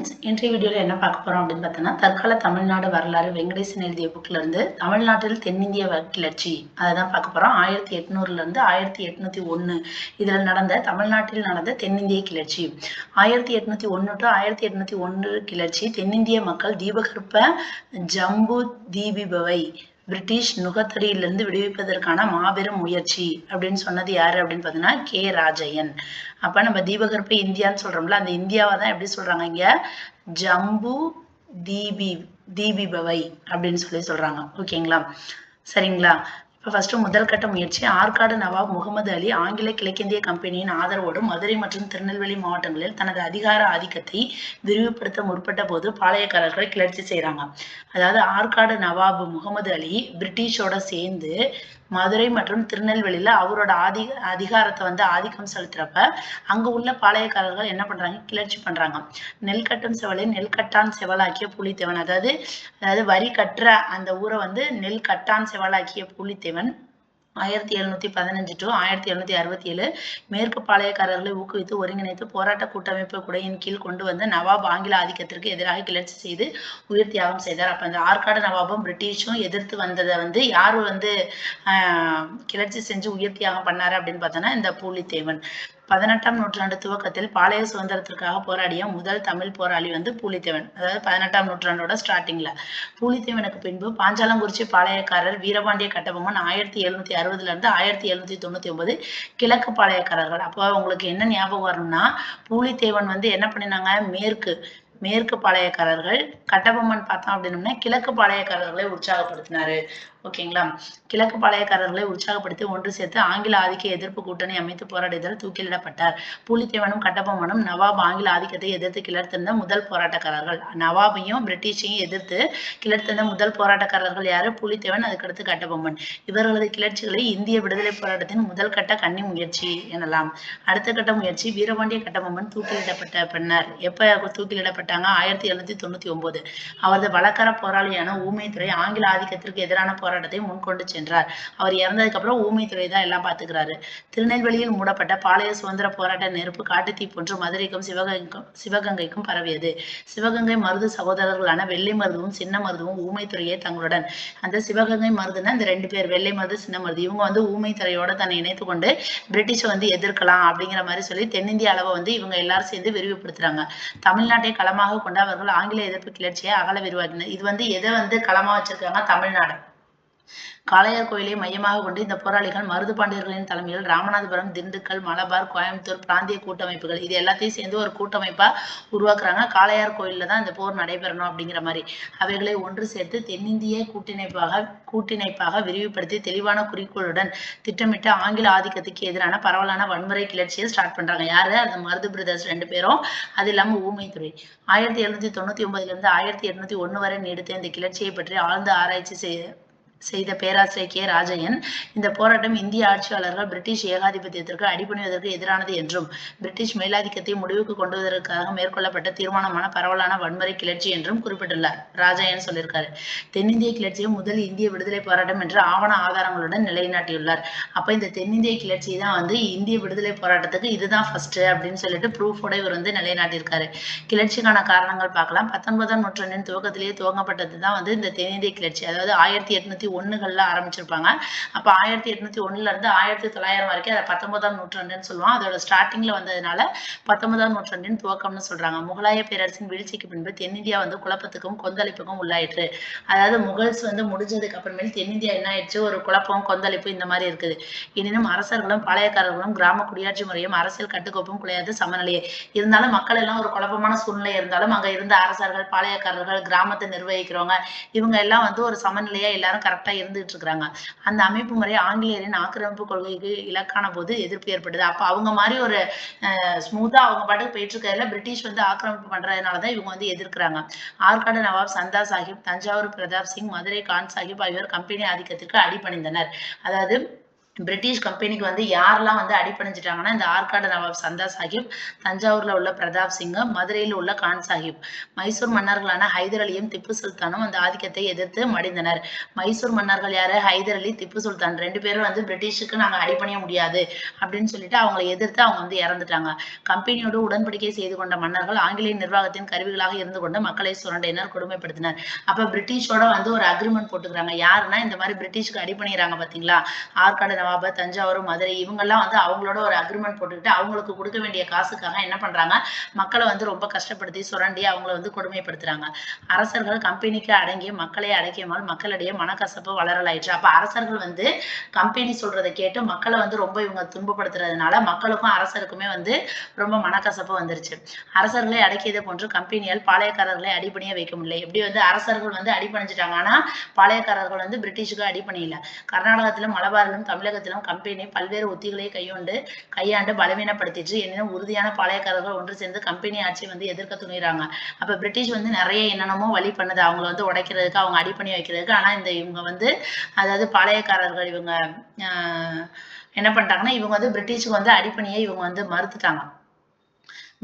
Friends, இன்றைய வீடியோவில் என்ன பார்க்க போகிறோம் அப்படின்னு பார்த்தோன்னா, தற்கால தமிழ்நாடு வரலாறு வெங்கடேசன் எழுதிய புக்கில் இருந்து தமிழ்நாட்டில் தென்னிந்திய கிளர்ச்சி அதை தான் பார்க்க போகிறோம். 1800 1801 இதில் நடந்த தமிழ்நாட்டில் நடந்த தென்னிந்திய கிளர்ச்சி. 1801 to 1801 கிளர்ச்சி தென்னிந்திய மக்கள் தீபகற்ப ஜம்பு தீபிபவை பிரிட்டிஷ் நுகத்தடியிலிருந்து விடுவிப்பதற்கான மாபெரும் முயற்சி அப்படின்னு சொன்னது யாரு அப்படின்னு பார்த்தீங்கன்னா கே ராஜையன். அப்ப நம்ம தீபகற்ப இந்தியான்னு சொல்றோம்ல, அந்த இந்தியாவை தான் எப்படி சொல்றாங்க இங்க ஜம்பு தீபிபவை அப்படின்னு சொல்றாங்க. ஓகேங்களா, சரிங்களா. இப்போ ஃபர்ஸ்ட் முதல் கட்ட முயற்சி ஆற்காடு நவாப் முகமது அலி ஆங்கில கிழக்கிந்திய கம்பெனியின் ஆதரவோடு மதுரை மற்றும் திருநெல்வேலி மாவட்டங்களில் தனது அதிகார ஆதிக்கத்தை விரிவுபடுத்த முற்பட்ட போது பாளையக்காரர்கள் கிளர்ச்சி செய்யறாங்க. அதாவது ஆற்காடு நவாப் முகமது அலி பிரிட்டிஷோட சேர்ந்து மதுரை மற்றும் திருநெல்வேலியில அவரோட அதிகாரத்தை ஆதிக்கம் செலுத்துறப்ப அங்க உள்ள பாளையக்காரர்கள் என்ன பண்றாங்க, கிளர்ச்சி பண்றாங்க. நெல் கட்டும் செவலை நெல் கட்டான் செவலாக்கிய புலித்தேவன், அதாவது வரி கட்டுற அந்த ஊரை நெல் கட்டான் செவலாக்கிய புலித்தேவன் 1715 to 1767 மேற்கு பாளையக்காரர்களை ஊக்குவித்து ஒருங்கிணைத்து போராட்ட கூட்டமைப்பு குடையின் கீழ் கொண்டு வந்த நவாப் ஆங்கில ஆதிக்கத்திற்கு எதிராக கிளர்ச்சி செய்து உயிர் தியாகம் செய்தார். அப்ப அந்த ஆற்காடு நவாபும் பிரிட்டிஷும் எதிர்த்து வந்ததை யாரு கிளர்ச்சி செஞ்சு உயிர் தியாகம் பண்ணாரு அப்படின்னு பார்த்தோன்னா இந்த பூலித்தேவன். 18ஆம் நூற்றாண்டு துவக்கத்தில் பாளைய சுதந்திரத்திற்காக போராடிய முதல் தமிழ் போராளி பூலித்தேவன். அதாவது 18ஆம் நூற்றாண்டோட ஸ்டார்டிங்ல. பூலித்தேவனுக்கு பின்பு பாஞ்சாலங்குறிச்சி பாளையக்காரர் வீரபாண்டிய கட்டபொம்மன் 1760 இருந்து 1799 கிழக்கு பாளையக்காரர்கள். அப்போ உங்களுக்கு என்ன ஞாபகம் வரணும்னா, பூலித்தேவன் என்ன பண்ணினாங்க, மேற்கு பாளையக்காரர்கள், கட்டபொம்மன் பார்த்தோம் அப்படின்னோம்னா கிழக்கு பாளையக்காரர்களை உற்சாகப்படுத்தினாரு. ஓகேங்களா, கிழக்கு பாளையக்காரர்களை உற்சாகப்படுத்தி ஒன்று சேர்த்து ஆங்கில ஆதிக்க எதிர்ப்பு கூட்டணி அமைத்து போராடியதால் தூக்கிலிடப்பட்டார். பூலித்தேவனும் கட்டபொம்மனும் நவாப் ஆங்கில ஆதிக்கத்தை எதிர்த்து கிளர்த்திருந்த முதல் போராட்டக்காரர்கள். நவாபையும் பிரிட்டிஷையும் எதிர்த்து கிளர்த்திருந்த முதல் போராட்டக்காரர்கள் யாரு, பூலித்தேவன், அதுக்கடுத்து கட்டபொம்மன். இவர்களது கிளர்ச்சிகளை இந்திய விடுதலை போராட்டத்தின் முதல் கட்ட கன்னி முயற்சி எனலாம். அடுத்த கட்ட முயற்சி வீரபாண்டிய கட்டபொம்மன் தூக்கிலிடப்பட்ட பின்னர். எப்ப தூக்கிலிடப்பட்டாங்க, 1799. அவரது வழக்கர போராளியான ஊமைத்துறை ஆங்கில ஆதிக்கத்திற்கு எதிரான போராட்டத்தை முன்கொண்டு சென்றார். அவர் இறந்ததுக்கு அப்புறம் ஊமைத்துறை தான் எல்லாம் பாத்துக்கிறாரு. திருநெல்வேலியில் மூடப்பட்ட பாளைய சுதந்திர போராட்ட நெருப்பு காட்டுத்தீ போன்று மதுரைக்கும் சிவகங்கைக்கும் பரவியது. சிவகங்கை மருது சகோதரர்களான வெள்ளை மருதுவும் சின்ன மருதுவும் ஊமைத்துறையை தங்களுடன், அந்த சிவகங்கை மருதுன்னா இந்த 2 பேர், வெள்ளை மருது சின்ன மருது, இவங்க ஊமைத்துறையோட தன்னை இணைத்து கொண்டு பிரிட்டிஷை எதிர்க்கலாம் அப்படிங்கிற மாதிரி சொல்லி தென்னிந்திய அளவை இவங்க எல்லாரும் சேர்ந்து விரிவுபடுத்துறாங்க. தமிழ்நாட்டை களமாக கொண்டு அவர்கள் ஆங்கில எதிர்ப்பு கிளர்ச்சியை அகல விரிவாக்கினர். இது எதை களமா வச்சிருக்காங்க, தமிழ்நாடு. காளையார் கோயிலை மையமாக கொண்டு இந்த போராளிகள் மருது பாண்டியர்களின் தலைமையில் ராமநாதபுரம், திண்டுக்கல், மலபார், கோயம்புத்தூர் பிராந்திய கூட்டமைப்புகள் இது எல்லாத்தையும் சேர்ந்து ஒரு கூட்டமைப்பா உருவாக்குறாங்க. காளையார் கோயில்ல தான் இந்த போர் நடைபெறணும் அப்படிங்கிற மாதிரி அவைகளை ஒன்று சேர்த்து தென்னிந்திய கூட்டிணைப்பாக விரிவுபடுத்தி தெளிவான குறிக்கோளுடன் திட்டமிட்ட ஆங்கில ஆதிக்கத்துக்கு எதிரான பரவலான வன்முறை கிளர்ச்சியை ஸ்டார்ட் பண்றாங்க. யாரு, அந்த மருது பிரதர்ஸ் 2 பேரும், அது இல்லாம ஊமைத்துறை. 1799 இருந்து 1801 வரை நீடித்த இந்த கிளர்ச்சியை பற்றி ஆழ்ந்த ஆராய்ச்சி செய்த பேராசிரியர் கே ராஜையன், இந்த போராட்டம் இந்திய ஆட்சியாளர்கள் பிரிட்டிஷ் ஏகாதிபத்தியத்திற்கு அடிபணிவதற்கு எதிரானது என்றும் பிரிட்டிஷ் மேலாதிக்கத்தை முடிவுக்கு கொண்டு வருவதற்காக மேற்கொள்ளப்பட்ட தீர்மானமான பரவலான வன்முறை கிளர்ச்சி என்றும் குறிப்பிட்டுள்ளார். ராஜையன் சொல்லியிருக்காரு. தென்னிந்திய கிளர்ச்சியை முதல் இந்திய விடுதலை போராட்டம் என்ற ஆவண ஆதாரங்களுடன் நிலைநாட்டியுள்ளார். அப்ப இந்த தென்னிந்திய கிளர்ச்சி தான் இந்திய விடுதலை போராட்டத்துக்கு இதுதான் ஃபர்ஸ்ட் அப்படின்னு சொல்லிட்டு ப்ரூஃபோட இவர் நிலைநாட்டியிருக்காரு. கிளர்ச்சிக்கான காரணங்கள் பார்க்கலாம். 19ஆம் நூற்றாண்டின் துவக்கத்திலேயே துவங்கப்பட்டது தான் இந்த தென்னிந்திய கிளர்ச்சி. அதாவது 1801 ஆரம்பிச்சிருப்பாங்க. அப்ப 1801 இருந்து 1900 வரைக்கும் அதை 19ஆம் நூற்றாண்டுன்னு சொல்லுவோம். அதோட ஸ்டார்டிங்ல வந்ததுனால 19ஆம் நூற்றாண்டின் துவக்கம்னு சொல்றாங்க. முகலாய பேரரசின் வீழ்ச்சிக்கு பின்பு தென்னிந்தியா குழப்பத்துக்கும் கொந்தளிப்புக்கும் உள்ளாயிற்று. அதாவது முகல்ஸ் முடிஞ்சதுக்கு அப்புறமேல் தென்னிந்தியா என்ன ஆயிடுச்சு, ஒரு குழப்பம், கொந்தளிப்பு இந்த மாதிரி இருக்குது. எனினும் அரசர்களும் பாளையக்காரர்களும் கிராம குடியாட்சி முறையும் அரசியல் கட்டுக்கோப்பும் குலையாது சமநிலையே இருந்தாலும், மக்கள் எல்லாம் ஒரு குழப்பமான சூழ்நிலை இருந்தாலும் அங்க இருந்த அரசர்கள், பாளையக்காரர்கள், கிராமத்தை நிர்வகிக்கிறவங்க இவங்க எல்லாம் ஒரு சமநிலையா எல்லாரும் கரெக்டா இருந்துட்டு இருக்காங்க. அந்த அமைப்பு முறை ஆங்கிலேயரின் ஆக்கிரமிப்பு கொள்கைக்கு இலக்கான போது எதிர்ப்பு ஏற்பட்டது. அப்ப அவங்க மாதிரி ஒரு ஸ்மூத்தா அவங்க பாட்டுக்கு போயிட்டு இருக்கிறதுல பிரிட்டிஷ் ஆக்கிரமிப்பு பண்றதுனாலதான் இவங்க எதிர்க்கிறாங்க. ஆற்காடு நவாப் சந்தா சாஹிப், தஞ்சாவூர் பிரதாப் சிங், மதுரை கான் சாஹிப் ஆகியோர் கம்பெனி ஆதிக்கத்திற்கு அடிபணிந்தனர். அதாவது பிரிட்டிஷ் கம்பெனிக்கு வந்து யாரெல்லாம் வந்து அடிபணிஞ்சிட்டாங்கன்னா, இந்த ஆற்காடு நவாப் சந்தா சாஹிப், தஞ்சாவூர்ல உள்ள பிரதாப் சிங், மதுரையில் உள்ள கான் சாஹிப். மைசூர் மன்னர்களான ஹைதர் அலியும் திப்பு சுல்தானும் அந்த ஆதிக்கத்தை எதிர்த்து மடிந்தனர். மைசூர் மன்னர்கள் யாரு? ஹைதர் அலி, திப்பு சுல்தான் 2 பேரும் வந்து பிரிட்டிஷுக்கு நாங்க அடிபணிய முடியாது அப்படின்னு சொல்லிட்டு அவங்களை எதிர்த்து அவங்க வந்து இறந்துட்டாங்க. கம்பெனியோடு உடன்படிக்கை செய்து கொண்ட மன்னர்கள் ஆங்கிலேய நிர்வாகத்தின் கருவிகளாக இருந்து கொண்டு மக்களை சுரண்டையினர், கொடுமைப்படுத்தினர். அப்ப பிரிட்டிஷோட வந்து ஒரு அக்ரிமெண்ட் போட்டுக்கிறாங்க. யாருன்னா இந்த மாதிரி பிரிட்டிஷ்க்கு அடிபணிறாங்க பாத்தீங்களா, ஆற்காடு நவாபு, தஞ்சாவூர், மதுரை இவங்கெல்லாம் வந்து அவங்களோட ஒரு அக்ரிமெண்ட் போட்டுக்கிட்டு அவங்களுக்கு கொடுக்க வேண்டிய காசுக்காக என்ன பண்றாங்க, மக்களை வந்து ரொம்ப கஷ்டப்படுத்தி சுரண்டி அவங்கள வந்து கொடுமைப்படுத்துறாங்க. அரசர்கள் கம்பெனிக்கு அடங்கி மக்களை அடக்கியமால் மக்களிடையே மனக்கசப்பு வளரலாயிற்று. அப்ப அரசர்கள் வந்து கம்பெனி சொல்றதை கேட்டு மக்களை வந்து ரொம்ப இவங்க துன்பப்படுத்துறதுனால மக்களுக்கும் அரசருக்குமே வந்து ரொம்ப மனக்கசப்பு வந்துருச்சு. அரசர்களை அடக்கியதை போன்று கம்பெனியால் பாளையக்காரர்களை அடிபணிய வைக்க முடியல. எப்படி வந்து அரசர்கள் வந்து அடிபணிஞ்சிட்டாங்க, ஆனா பாளையக்காரர்கள் வந்து பிரிட்டிஷுக்கு அடிபணியல. கர்நாடகத்திலும் மலபாரிலும் தமிழகத்திலும் கம்பெனி பல்வேறு உத்திகளை கையாண்டு பலவீனப்படுத்திட்டு, எனினும் உறுதியான பாளையக்காரர்கள் ஒன்று சேர்ந்து கம்பெனி ஆட்சியை வந்து எதிர்க்க துணிறாங்க. அப்ப பிரிட்டிஷ் வந்து நிறைய என்னென்னமோ வழி பண்ணுது அவங்கள வந்து உடைக்கிறதுக்கு, அவங்க அடிப்பணி வைக்கிறதுக்கு. ஆனா இவங்க வந்து அதாவது பாளையக்காரர்கள் இவங்க என்ன பண்ணிட்டாங்கன்னா, இவங்க வந்து பிரிட்டிஷுக்கு வந்து அடிப்பணியை இவங்க வந்து மறுத்துட்டாங்க.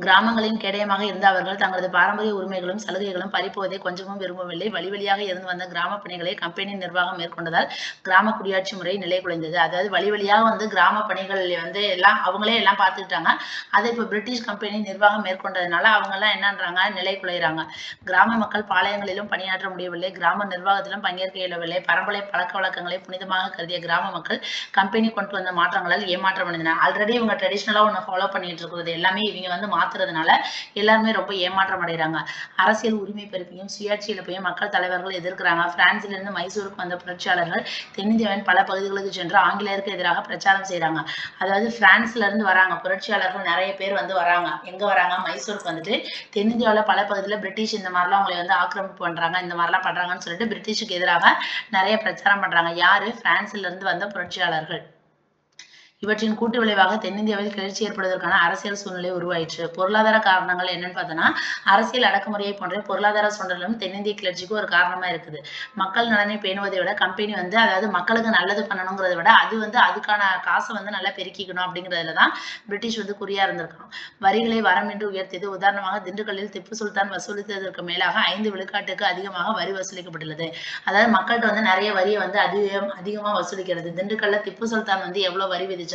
கிராமங்களின் கேடயமாக இருந்த அவர்கள் தங்களது பாரம்பரிய உரிமைகளும் சலுகைகளும் பறிப்போவதை கொஞ்சமும் விரும்பவில்லை. வழி வழியாக இருந்து வந்த கிராம பணிகளை கம்பெனி நிர்வாகம் மேற்கொண்டதால் கிராம குடியாட்சி முறை நிலை குலைந்தது. அதாவது வழி வழியாக வந்து கிராம பணிகள் வந்து எல்லாம் அவங்களே எல்லாம் பார்த்துக்கிட்டாங்க. அதை இப்போ பிரிட்டிஷ் கம்பெனி நிர்வாகம் மேற்கொண்டதுனால அவங்க எல்லாம் என்னன்றாங்க, நிலை குலைகிறாங்க. கிராம மக்கள் பாளையங்களிலும் பணியாற்ற முடியவில்லை, கிராம நிர்வாகத்திலும் பங்கேற்க இயலவில்லை. பரம்பரை பழக்க வழக்கங்களை புனிதமாக கருதிய கிராம மக்கள் கம்பெனி கொண்டு வந்த மாற்றங்களால் ஏமாற்றம் அடைந்தனர். ஆல்ரெடி இவங்க ட்ரெடிஷ்னலா ஒன்று ஃபாலோ பண்ணிட்டு இருக்கிறது எல்லாமே இவங்க வந்து மாத்துறதுனால எல்லாருமே ரொம்ப ஏமாற்றம் அடைகிறாங்க. அரசியல் உரிமை பறிப்பையும் சுயாட்சி இழப்பையும் மக்கள் தலைவர்கள் எதிர்க்கிறாங்க. பிரான்சிலிருந்து மைசூருக்கு வந்த புரட்சியாளர்கள் தென்னிந்தியாவின் பல பகுதிகளுக்கு சென்று ஆங்கிலேயருக்கு எதிராக பிரச்சாரம் செய்யறாங்க. அதாவது பிரான்ஸ்ல இருந்து வராங்க புரட்சியாளர்கள் நிறைய பேர் வந்து வராங்க. எங்க வராங்க? மைசூருக்கு வந்துட்டு தென்னிந்தியாவில் பல பகுதியில் பிரிட்டிஷ் இந்த மாதிரிலாம் அவங்களை வந்து ஆக்கிரமிப்பு பண்றாங்க, இந்த மாதிரிலாம் பண்றாங்கன்னு சொல்லிட்டு பிரிட்டிஷுக்கு எதிராக நிறைய பிரச்சாரம் பண்றாங்க. யாரு? பிரான்ஸ்ல இருந்து வந்த புரட்சியாளர்கள். இவற்றின் கூட்டு விளைவாக தென்னிந்தியாவில் கிளர்ச்சி ஏற்படுவதற்கான அரசியல் சூழ்நிலை உருவாயிற்று. பொருளாதார காரணங்கள் என்னன்னு பார்த்தோன்னா, அரசியல் அடக்குமுறையை போன்ற பொருளாதார சுண்டலும் தென்னிந்திய கிளர்ச்சிக்கு ஒரு காரணமா இருக்குது. மக்கள் நலனை பேணுவதை விட கம்பெனி வந்து அதாவது மக்களுக்கு நல்லது பண்ணணுங்கிறத விட அது வந்து அதுக்கான காசை வந்து நல்லா பெருக்கிக்கணும் அப்படிங்கிறதுல தான் பிரிட்டிஷ் வந்து குறியா இருந்திருக்கான். வரிகளை வரமின்றி உயர்த்தியது. உதாரணமாக திண்டுக்கல்லில் திப்பு சுல்தான் வசூலித்ததற்கு மேலாக 5 விழுக்காட்டுக்கு அதிகமாக வரி வசூலிக்கப்பட்டுள்ளது. அதாவது மக்கள்கிட்ட வந்து நிறைய வரியை வந்து அதிகமா வசூலிக்கிறது. திண்டுக்கல்ல திப்பு சுல்தான் வந்து எவ்வளவு வரி விதிச்சாரோ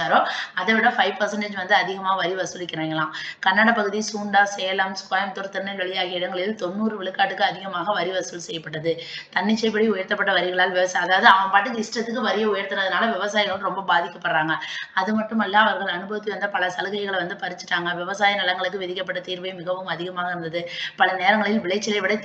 அதை விட 5% வந்து அதிகமா வரி வசூலிக்கிறாங்களாம். கன்னட பகுதி, சூண்டா, சேலம், கோயம்புத்தூர், திருநெல்வேலி ஆகிய இடங்களில் 90 விழுக்காட்டுக்கு அதிகமாக வரி வசூல் செய்யப்பட்டது. தன்னிச்சைப்படி உயர்த்தப்பட்ட வரிகளால் விவசாயம், அதாவது அவன் பாட்டுக்கு இஷ்டத்துக்கு வரியை உயர்த்துறதுனால விவசாயிகள் ரொம்ப பாதிக்கப்படுறாங்க. அது மட்டுமல்ல, அவர்கள் அனுபவித்து வந்த பல சலுகைகளை வந்து பறிச்சுட்டாங்க. விவசாய நிலங்களுக்கு விதிக்கப்பட்ட தீர்வை மிகவும் அதிகமாக இருந்தது. பல நேரங்களில் விளைச்சலை விட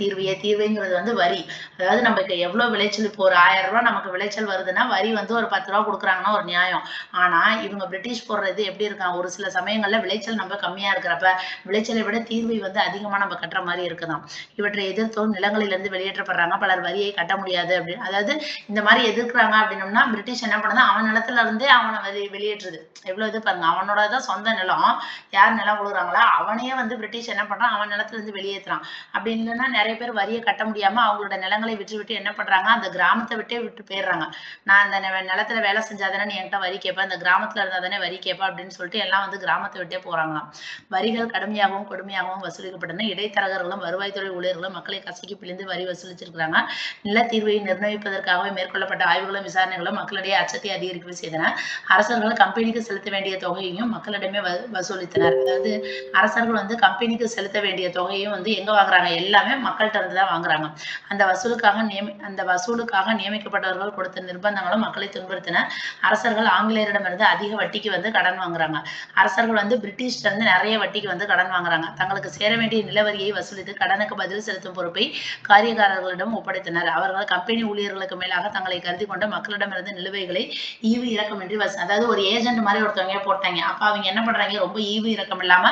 தீர்வைங்கிறது வந்து வரி. அதாவது நமக்கு எவ்வளவு விளைச்சல், இப்போ ஒரு 1000 ரூபாய் நமக்கு விளைச்சல் வருதுன்னா வரி வந்து ஒரு 10 ரூபா கொடுக்குறாங்கன்னா ஒரு நியாயம். ஆனா இவங்க பிரிட்டிஷ் போடுறது எப்படி இருக்கான், ஒரு சில சமயங்கள்ல விளைச்சல் நம்ம கம்மியா இருக்கிறப்ப விளைச்சலை விட தீர்வை வந்து அதிகமா நம்ம கட்டுற மாதிரி இருக்குதான். இவற்றை எதிர்த்தோம் நிலங்களிலிருந்து வெளியேற்றப்படுறாங்க. பலர் வரியை கட்ட முடியாது அப்படின்னு, அதாவது இந்த மாதிரி எதிர்க்கிறாங்க அப்படின்னம்னா பிரிட்டிஷ் என்ன பண்ணுது, அவன் நிலத்துல இருந்தே அவனை வெளியேற்றுது. எவ்வளவு இது பாருங்க, அவனோடதான் சொந்த நிலம், யார் நிலம் கொடுக்குறாங்களோ அவனையே வந்து பிரிட்டிஷ் என்ன பண்றான், அவன் நிலத்துல இருந்து வெளியேற்றுறான். அப்படி இல்லைன்னா நிறைய பேர் வரியை கட்ட முடியாம அவங்களோட நிலங்களை விட்டு என்ன பண்றாங்க, அந்த கிராமத்தை விட்டு போயிடுறாங்க. நான் அந்த நிலத்துல வேலை செஞ்சாதானே நீ என்கிட்ட வரி கேட்ப, அந்த கிராமத்துல இருந்தா தானே வரி கேட்பா அப்படின்னு சொல்லிட்டு எல்லாம் வந்து கிராமத்தை விட்டே போறாங்களாம். வரிகள் கடுமையாகவும் கொடுமையாகவும் வசூலிக்கப்பட்டன. இடைத்தரகர்களும் வருவாய்த்துறை ஊழியர்களும் மக்களை கசக்கி பிழிந்து வரி வசூலிச்சிருக்கிறாங்க. நில தீர்வை நிர்ணயிப்பதற்காகவே மேற்கொள்ளப்பட்ட ஆய்வுகளும் விசாரணைகளும் மக்களிடையே அச்சத்தை அதிகரிக்க செய்தன. அரசர்கள் கம்பெனிக்கு செலுத்த வேண்டிய தொகையையும் மக்களிடமே வசூலித்தனர். அதாவது அரசர்கள் வந்து கம்பெனிக்கு செலுத்த வேண்டிய தொகையும் வந்து எங்க வாங்குறாங்க, எல்லாமே மக்கள்கிட்ட இருந்து தான் வாங்குறாங்க. அந்த வசூலுக்காக நியமிக்கப்பட்டவர்கள் கொடுத்த நிர்பந்தங்களும் மக்களை துன்புறுத்தின. அரசர்கள் ஆங்கிலேயரிடமிருந்து அதிக வட்டிக்கு வந்து கடன் வாங்குறாங்க. அரசர்கள் வந்து பிரிட்டிஷ்ல இருந்து நிறைய வட்டிக்கு வந்து கடன் வாங்குறாங்க. தங்களுக்கு சேர வேண்டிய நிலவரியை வசூலித்து கடனுக்கு பதில் செலுத்தும் பொறுப்பை காரியக்காரர்களிடம் ஒப்படைத்தனர். அவர்கள் கம்பெனி ஊழியர்களுக்கு மேலாக தங்களை கருதி கொண்ட மக்களிடமிருந்து நிலுவைகளை ஈவு இரக்கமின்றி அதாவது ஒரு ஏஜென்ட் மாதிரி ஒருத்தவங்க போட்டாங்க. அப்ப அவங்க என்ன பண்றாங்க, ரொம்ப ஈவு இரக்கம் இல்லாம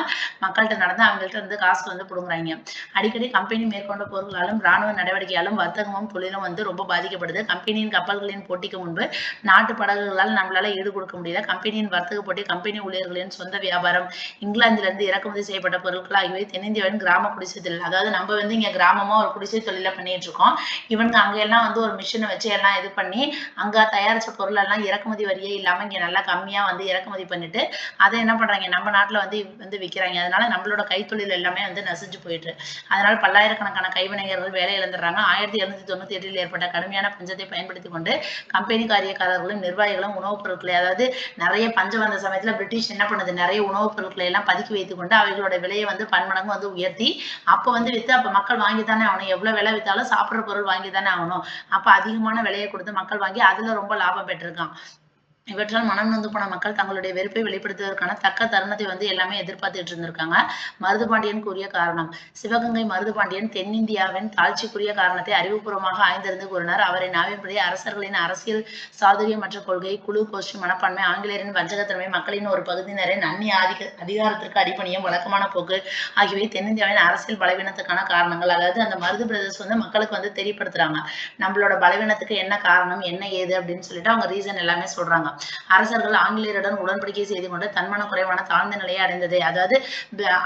மக்கள்கிட்ட நடந்து அவங்கள்ட்ட இருந்து காசு வந்து புடுங்குறாங்க. அடிக்கடி கம்பெனி மேற்கொண்ட போர்களாலும் ராணுவ நடவடிக்கையாலும் வர்த்தகமும் தொழிலும் வந்து ரொம்ப பாதிக்கப்படுது. கம்பெனியின் கப்பல்களின் போட்டிக்கு முன்பு நாட்டு படகுகளால் நம்மளால ஈடு கொடுக்க முடியல. கம்பெனியின் வர்த்தக போட்டி, கம்பெனி ஊழியர்களின் சொந்த வியாபாரம், இங்கிலாந்திலிருந்து இறக்குமதி செய்யப்பட்ட பொருட்கள் ஆகியவை தென்னிந்தியாவின் கிராம குடிசை தொழில். அதாவது நம்ம வந்து இங்க கிராமமா ஒரு குடிசை தொழில பண்ணிட்டு இருக்கோம். இவங்க அங்க எல்லாம் வந்து ஒரு மிஷினை வச்சு எல்லாம் இது பண்ணி அங்க தயாரிச்ச பொருள் எல்லாம் இறக்குமதி வரியே இல்லாம இங்க நல்லா கம்மியா வந்து இறக்குமதி பண்ணிட்டு அதை என்ன பண்றாங்க, நம்ம நாட்டுல வந்து விக்கிறாங்க. அதனால நம்மளோட கைத்தொழில் எல்லாமே வந்து நசிஞ்சு போயிட்டு, அதனால பல்லாயிரக்கணக்கான கைவினைஞர்கள் வேலை இழந்துடுறாங்க. 1798 ஏற்பட்ட கடுமையான பஞ்சத்தை பயன்படுத்தி கொண்டு கம்பெனி காரியக்காரர்களும் நிர்வாகிகளும் உணவுப் பொருட்களை, அதாவது நிறைய பஞ்சம் வந்த சமயத்துல பிரிட்டிஷ் என்ன பண்ணுது, நிறைய உணவுப் பொருட்களை எல்லாம் பதுக்கி வைத்துக் கொண்டு அவைகளோட விலையை வந்து பன்மடங்கு வந்து உயர்த்தி அப்ப வந்து வித்து அப்ப மக்கள் வாங்கி தானே ஆகணும். எவ்வளவு விலை வித்தாலும் சாப்பிடுற பொருள் வாங்கி தானே ஆகணும். அப்ப அதிகமான விலையை கொடுத்து மக்கள் வாங்கி அதுல ரொம்ப லாபம் பெற்றிருக்கான். இவற்றால் மனம் நொந்து போன மக்கள் தங்களுடைய வெறுப்பை வெளிப்படுத்துவதற்கான தக்க தருணத்தை வந்து எல்லாமே எதிர்பார்த்துட்டு இருந்திருக்காங்க. மருதுபாண்டியன் கூறிய காரணம். சிவகங்கை மருதுபாண்டியன் தென்னிந்தியாவின் தாழ்ச்சிக்குரிய காரணத்தை அறிவுபூர்வமாக ஆய்ந்திருந்து கூறினார். அவரை நாவின்படி அரசர்களின் அரசியல் சாதுரியமற்ற கொள்கை, குழு கோஷ்டி மனப்பான்மை, ஆங்கிலேயரின் வஞ்சகத்தன்மை, மக்களின் ஒரு பகுதியினரின் அந்நிய அதிகாரத்திற்கு அடிப்பணியும் வழக்கமான போக்கு ஆகியவை தென்னிந்தியாவின் அரசியல் பலவீனத்துக்கான காரணங்கள். அதாவது அந்த மருது பிரதர்ஸ் வந்து மக்களுக்கு வந்து தெரியப்படுத்துறாங்க, நம்மளோட பலவீனத்துக்கு என்ன காரணம், என்ன ஏது அப்படின்னு சொல்லிட்டு அவங்க ரீசன் எல்லாமே சொல்றாங்க. அரசர்கள் ஆங்கிலேயருடன் உடன்படிக்கை செய்து கொண்டு தன்மான குறைவான தாழ்ந்த நிலையை அடைந்தது. அதாவது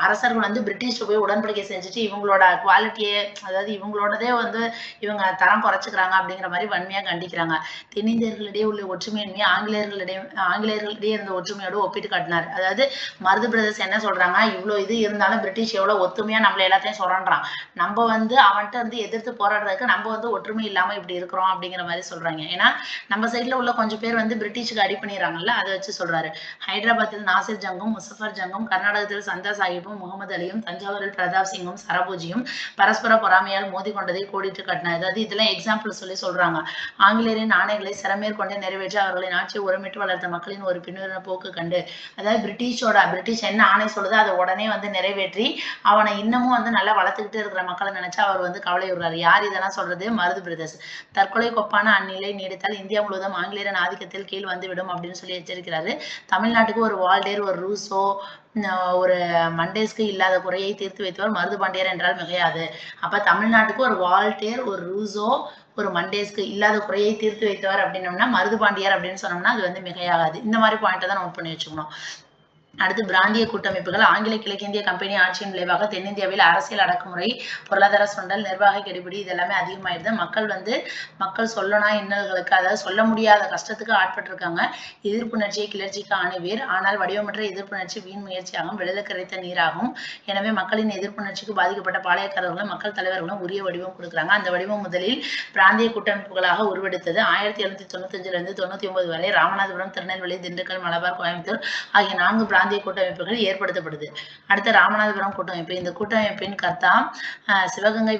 அரசர்கள் வந்து பிரிட்டிஷ் போய் உடன்படிக்கை செஞ்சுட்டு இவங்களோட குவாலிட்டியே, அதாவது இவங்களோடதே வந்து இவங்க தரம் குறைச்சுக்கிறாங்க அப்படிங்கிற மாதிரி வன்மையா கண்டிக்கிறாங்க. தென்னிந்தியர்களிடையே உள்ள ஒற்றுமையின்மை ஆங்கிலேயர்களிடையே இருந்த ஒற்றுமையோடு ஒப்பிட்டு காட்டினார். அதாவது மருது பிரதர்ஸ் என்ன சொல்றாங்க, இவ்வளவு இது இருந்தாலும் பிரிட்டிஷ் எவ்வளவு ஒத்துமையா நம்மள எல்லாத்தையும் சொல்றான், நம்ம வந்து அவன்கிட்ட வந்து எதிர்த்து போராடுறதுக்கு நம்ம வந்து ஒற்றுமை இல்லாம இப்படி இருக்கிறோம் அப்படிங்கிற மாதிரி சொல்றாங்க. ஏன்னா நம்ம சைட்ல உள்ள கொஞ்சம் பேர் வந்து பிரிட்டிஷ் அடி பண்ணிடுறாங்கல்ல, அதை வச்சு சொல்றாரு. ஹைதராபாத்தில் நாசிர் ஜங்கும், முசஃபர் ஜங்கும், கர்நாடகத்தில் சந்தா சாஹிப்பும், முகமது அலியும், தஞ்சாவூரில் பிரதாப் சிங்கும் சரபோஜியும் பரஸ்பர பொறாமையால் மோதி கொண்டதை கோடிட்டு காட்டினார். அதாவது இதெல்லாம் எக்ஸாம்பிள் சொல்லி சொல்றாங்க. ஆங்கிலேயரின் ஆணைகளை சிறமேற்கொண்டு நிறைவேற்றி அவர்களின் ஆட்சியை உரமிட்டு வளர்த்த மக்களின் ஒரு பின்வருன போக்கு கண்டு, அதாவது பிரிட்டிஷ் என்ன ஆணை சொல்லுதோ அதை உடனே வந்து நிறைவேற்றி அவனை இன்னமும் வந்து நல்லா வளர்த்துக்கிட்டு இருக்கிற மக்களை நினைச்சு அவர் வந்து கவலை விடுறாரு. யார் இதெல்லாம் சொல்றது, மருது பிரதர்ஸ். தற்கொலை கொப்பான அந்நிலை நீடித்தால் இந்தியா முழுவதும் ஆங்கிலேயரின் ஆதிக்கத்தில் கீழ் வந்து விடும் அப்படின்னு சொல்லி எச்சரிக்கிறாரு. தமிழ்நாட்டுக்கு ஒரு வால்டேர், ஒரு ரூசோ, ஒரு மண்டேஸ்க்கு இல்லாத குறையை தீர்த்து வைத்தவர் மருது பாண்டியர் என்றால் மிகையாது. அப்ப தமிழ்நாட்டுக்கு ஒரு வால்டேர், ஒரு ரூசோ, ஒரு மண்டேஸ்க்கு இல்லாத குறையை தீர்த்து வைத்தவர் அப்படின்னோம்னா மருது பாண்டியர் அப்படின்னு சொன்னோம்னா அது வந்து மிகையாகாது. இந்த மாதிரி பாயிண்ட்டை தான் நோட் பண்ணி வச்சுக்கணும். அடுத்து பிராந்திய கூட்டமைப்புகள். ஆங்கில கிழக்கிந்திய கம்பெனி ஆட்சியின் விளைவாக தென்னிந்தியாவில் அரசியல் அடக்குமுறை, பொருளாதார சுண்டல், நிர்வாக கெடுபிடி இதெல்லாமே அதிகமாயிடுது. மக்கள் சொல்லனா இன்னல்களுக்கு, அதாவது சொல்ல முடியாத கஷ்டத்துக்கு ஆட்பட்டிருக்காங்க. எதிர்ப்புணர்ச்சியை கிளர்ச்சிக்கு ஆணிவேர், ஆனால் வடிவமற்ற எதிர்ப்புணர்ச்சி வீண் முயற்சியாகும், விழுத கரைத்த நீராகும். எனவே மக்களின் எதிர்ப்புணர்ச்சிக்கு பாதிக்கப்பட்ட பாளையக்காரர்களும் மக்கள் தலைவர்களும் உரிய வடிவம் கொடுக்குறாங்க. அந்த வடிவம் முதலில் பிராந்திய கூட்டமைப்புகளாக உருவெடுத்தது. 1795 99 வரை ராமநாதபுரம், திருநெல்வேலி, திண்டுக்கல், மலபார், கோயம்புத்தூர் ஆகிய 4 பிராந்திய கூட்டமைப்புகள் ஏற்படுத்தப்படுது. அடுத்த ராமநாதபுரம் கூட்டமைப்பு. இந்த கூட்டமைப்பின் கர்த்தா சிவகங்கை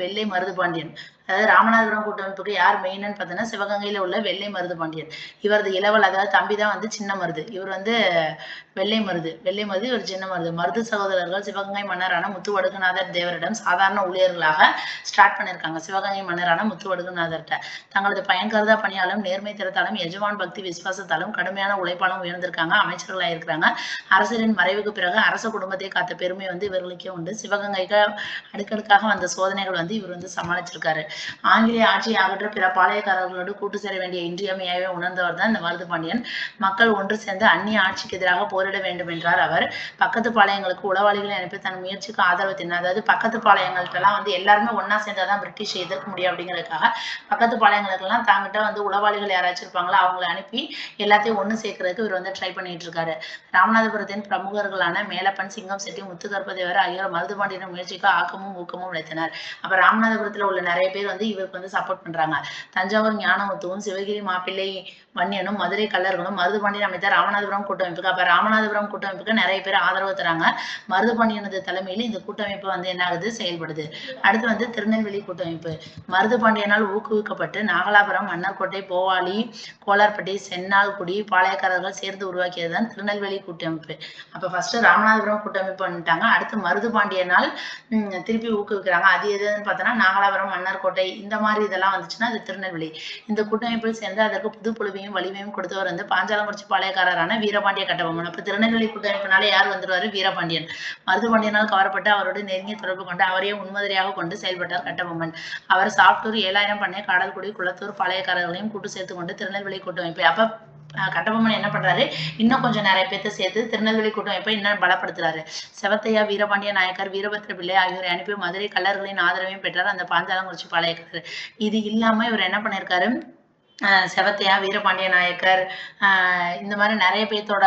வெள்ளை மருதுபாண்டியன். அதாவது ராமநாதபுரம் கூட்டமைப்புக்கு யார் மெயின்னு பார்த்தீங்கன்னா சிவகங்கையில உள்ள வெள்ளை மருதுபாண்டியன். இவரது இளவல், அதாவது தம்பி தான் வந்து சின்ன மருது. இவர் வந்து வெள்ளை மருது, இவர் சின்ன மருது. மருது சகோதரர்கள் சிவகங்கை மன்னரான முத்துவடுகநாதர் தேவரிடம் சாதாரண ஊழியர்களாக ஸ்டார்ட் பண்ணியிருக்காங்க. சிவகங்கை மன்னரான முத்துவடுகநாதர்கிட்ட தங்களது பயன்கருதா பணியாலும் நேர்மை திறத்தாலும் எஜமான் பக்தி விசுவாசத்தாலும் கடுமையான உழைப்பாலும் உயர்ந்திருக்காங்க. அமைச்சர்களாக இருக்கிறாங்க. அரசரின் மறைவுக்கு பிறகு அரச குடும்பத்தை காத்த பெருமை வந்து இவர்களுக்கே உண்டு. சிவகங்கைக்கு அடுக்கடுக்காக வந்த சோதனைகள் வந்து இவர் வந்து சமாளிச்சிருக்காரு. ஆங்கிலேய ஆட்சியை அகற்ற பிற பாளையக்காரர்களோடு கூட்டு சேர வேண்டிய இன்றியமையாவே உணர்ந்தவர் தான் இந்த மருது பாண்டியன். மக்கள் ஒன்று சேர்ந்து அந்நிய ஆட்சிக்கு எதிராக போரிட வேண்டும் என்றார் அவர். பக்கத்து பாளையங்களுக்கு உளவாளிகளை அனுப்பி தன் முயற்சிக்கு ஆதரவு தின்னார். அதாவது பக்கத்து பாளையங்கள்ட்ட எல்லாம் வந்து எல்லாருமே ஒன்னா சேர்ந்தாதான் பிரிட்டிஷை எதிர்க்க முடியும் அப்படிங்கிறதுக்காக பக்கத்து பாளையங்களுக்கெல்லாம் தாங்கிட்ட வந்து உளவாளிகள் யாராச்சும் இருப்பாங்களோ அவங்களை அனுப்பி எல்லாத்தையும் ஒண்ணு சேர்க்கறதுக்கு இவர் வந்து ட்ரை பண்ணிட்டு இருக்காரு. ராமநாதபுரத்தின் பிரமுகர்களான மேலப்பன், சிங்கம் செட்டி, முத்துகற்பதேவர் ஆகியோர் மருதுபாண்டியன் முயற்சிக்கு ஆக்கமும் ஊக்கமும் அளித்தனர். அப்ப ராமநாதபுரத்துல உள்ள நிறைய பேர் வந்து இவருக்கு வந்து சப்போர்ட் பண்றாங்க. தஞ்சாவூர் ஞானமுத்துவும், சிவகிரி மாப்பிள்ளை வன்னியனும், மதுரை கல்லர்களும் மருதுபாண்டியன் அமைத்த ராமநாதபுரம் கூட்டமைப்புக்கு, அப்ப ராமநாதபுரம் கூட்டமைப்புக்கு நிறைய பேர் ஆதரவு தராங்க. மருதுபாண்டியனது தலைமையில் இந்த கூட்டமைப்பு வந்து என்ன ஆகுது, செயல்படுது. அடுத்து வந்து திருநெல்வேலி கூட்டமைப்பு. மருதுபாண்டியனால் ஊக்குவிக்கப்பட்டு நாகலாபுரம், மன்னர்கோட்டை, போவாளி, கோலார்பட்டி, சென்னால்குடி பாளையக்காரர்கள் சேர்ந்து உருவாக்கியதுதான் திருநெல்வேலி கூட்டமைப்பு. அப்ப ஃபர்ஸ்ட் ராமநாதபுரம் கூட்டமைப்பு பண்ணிட்டாங்க. அடுத்து மருதுபாண்டியனால் திருப்பி ஊக்குவிக்கிறாங்க. அது எதுன்னு பார்த்தோன்னா நாகலாபுரம், மன்னர்கோட்டை இந்த மாதிரி இதெல்லாம் வந்துச்சுன்னா அது திருநெல்வேலி. இந்த கூட்டமைப்பில் சேர்ந்து அதற்கு புது பொலிவையும் வலிமையும் கொடுத்தவர் வந்து பாஞ்சாலங்குறிச்சி பாளையக்காரரான வீரபாண்டிய கட்டபொம்மன். அப்ப திருநெல்வேலி கூட்டமைப்பினால யார் வந்துருவாரு, வீரபாண்டியன். மருதுபாண்டியனால் கவரப்பட்டு அவரோடு நெருங்கிய தொடர்பு கொண்டு அவரையே முன்மாதிரியாக கொண்டு செயல்பட்டார் கட்டபொம்மன். அவர் சாப்டூர், 7000 பண்ணை, காடல்குடி, குளத்தூர் பாளையக்காரர்களையும் கூட்டு சேர்த்து கொண்டு திருநெல்வேலி கூட்டமைப்பு. அப்ப கட்டபொம்மன் என்ன பண்றாரு, இன்னும் கொஞ்சம் நிறைய பேர்த்த சேர்த்து திருநெல்வேலி கூட்டமைப்பை இன்னும் பலப்படுத்துறாரு. செவத்தையா வீரபாண்டிய நாயக்கர், வீரபத்திர பிள்ளை ஆகியோரை அனுப்பி மதுரை கள்ளர்களின் ஆதரவையும் பெற்றார் அந்த பாஞ்சாலங்குறிச்சி பாளையக்காரர். இது இல்லாம இவர் என்ன பண்ணியிருக்காரு, செவத்தையா வீரபாண்டிய நாயக்கர் இந்த மாதிரி நிறைய பேர்த்தோட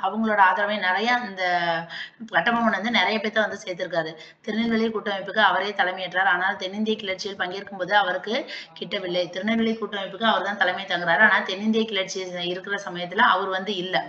அவங்களோட ஆதரவை நிறைய இந்த கட்டபொம்மன் வந்து நிறைய பேர்த்த வந்து சேர்த்திருக்காரு. திருநெல்வேலி கூட்டமைப்புக்கு அவரே தலைமையேற்றார். ஆனால் தென்னிந்திய கிளர்ச்சியில் பங்கேற்கும் போது அவருக்கு கிட்டவில்லை. திருநெல்வேலி கூட்டமைப்புக்கு அவர் தான் தலைமை தங்குறாரு. ஆனால் தென்னிந்திய கிளர்ச்சி இருக்கிற சமயத்துல அவர் வந்து இல்லை.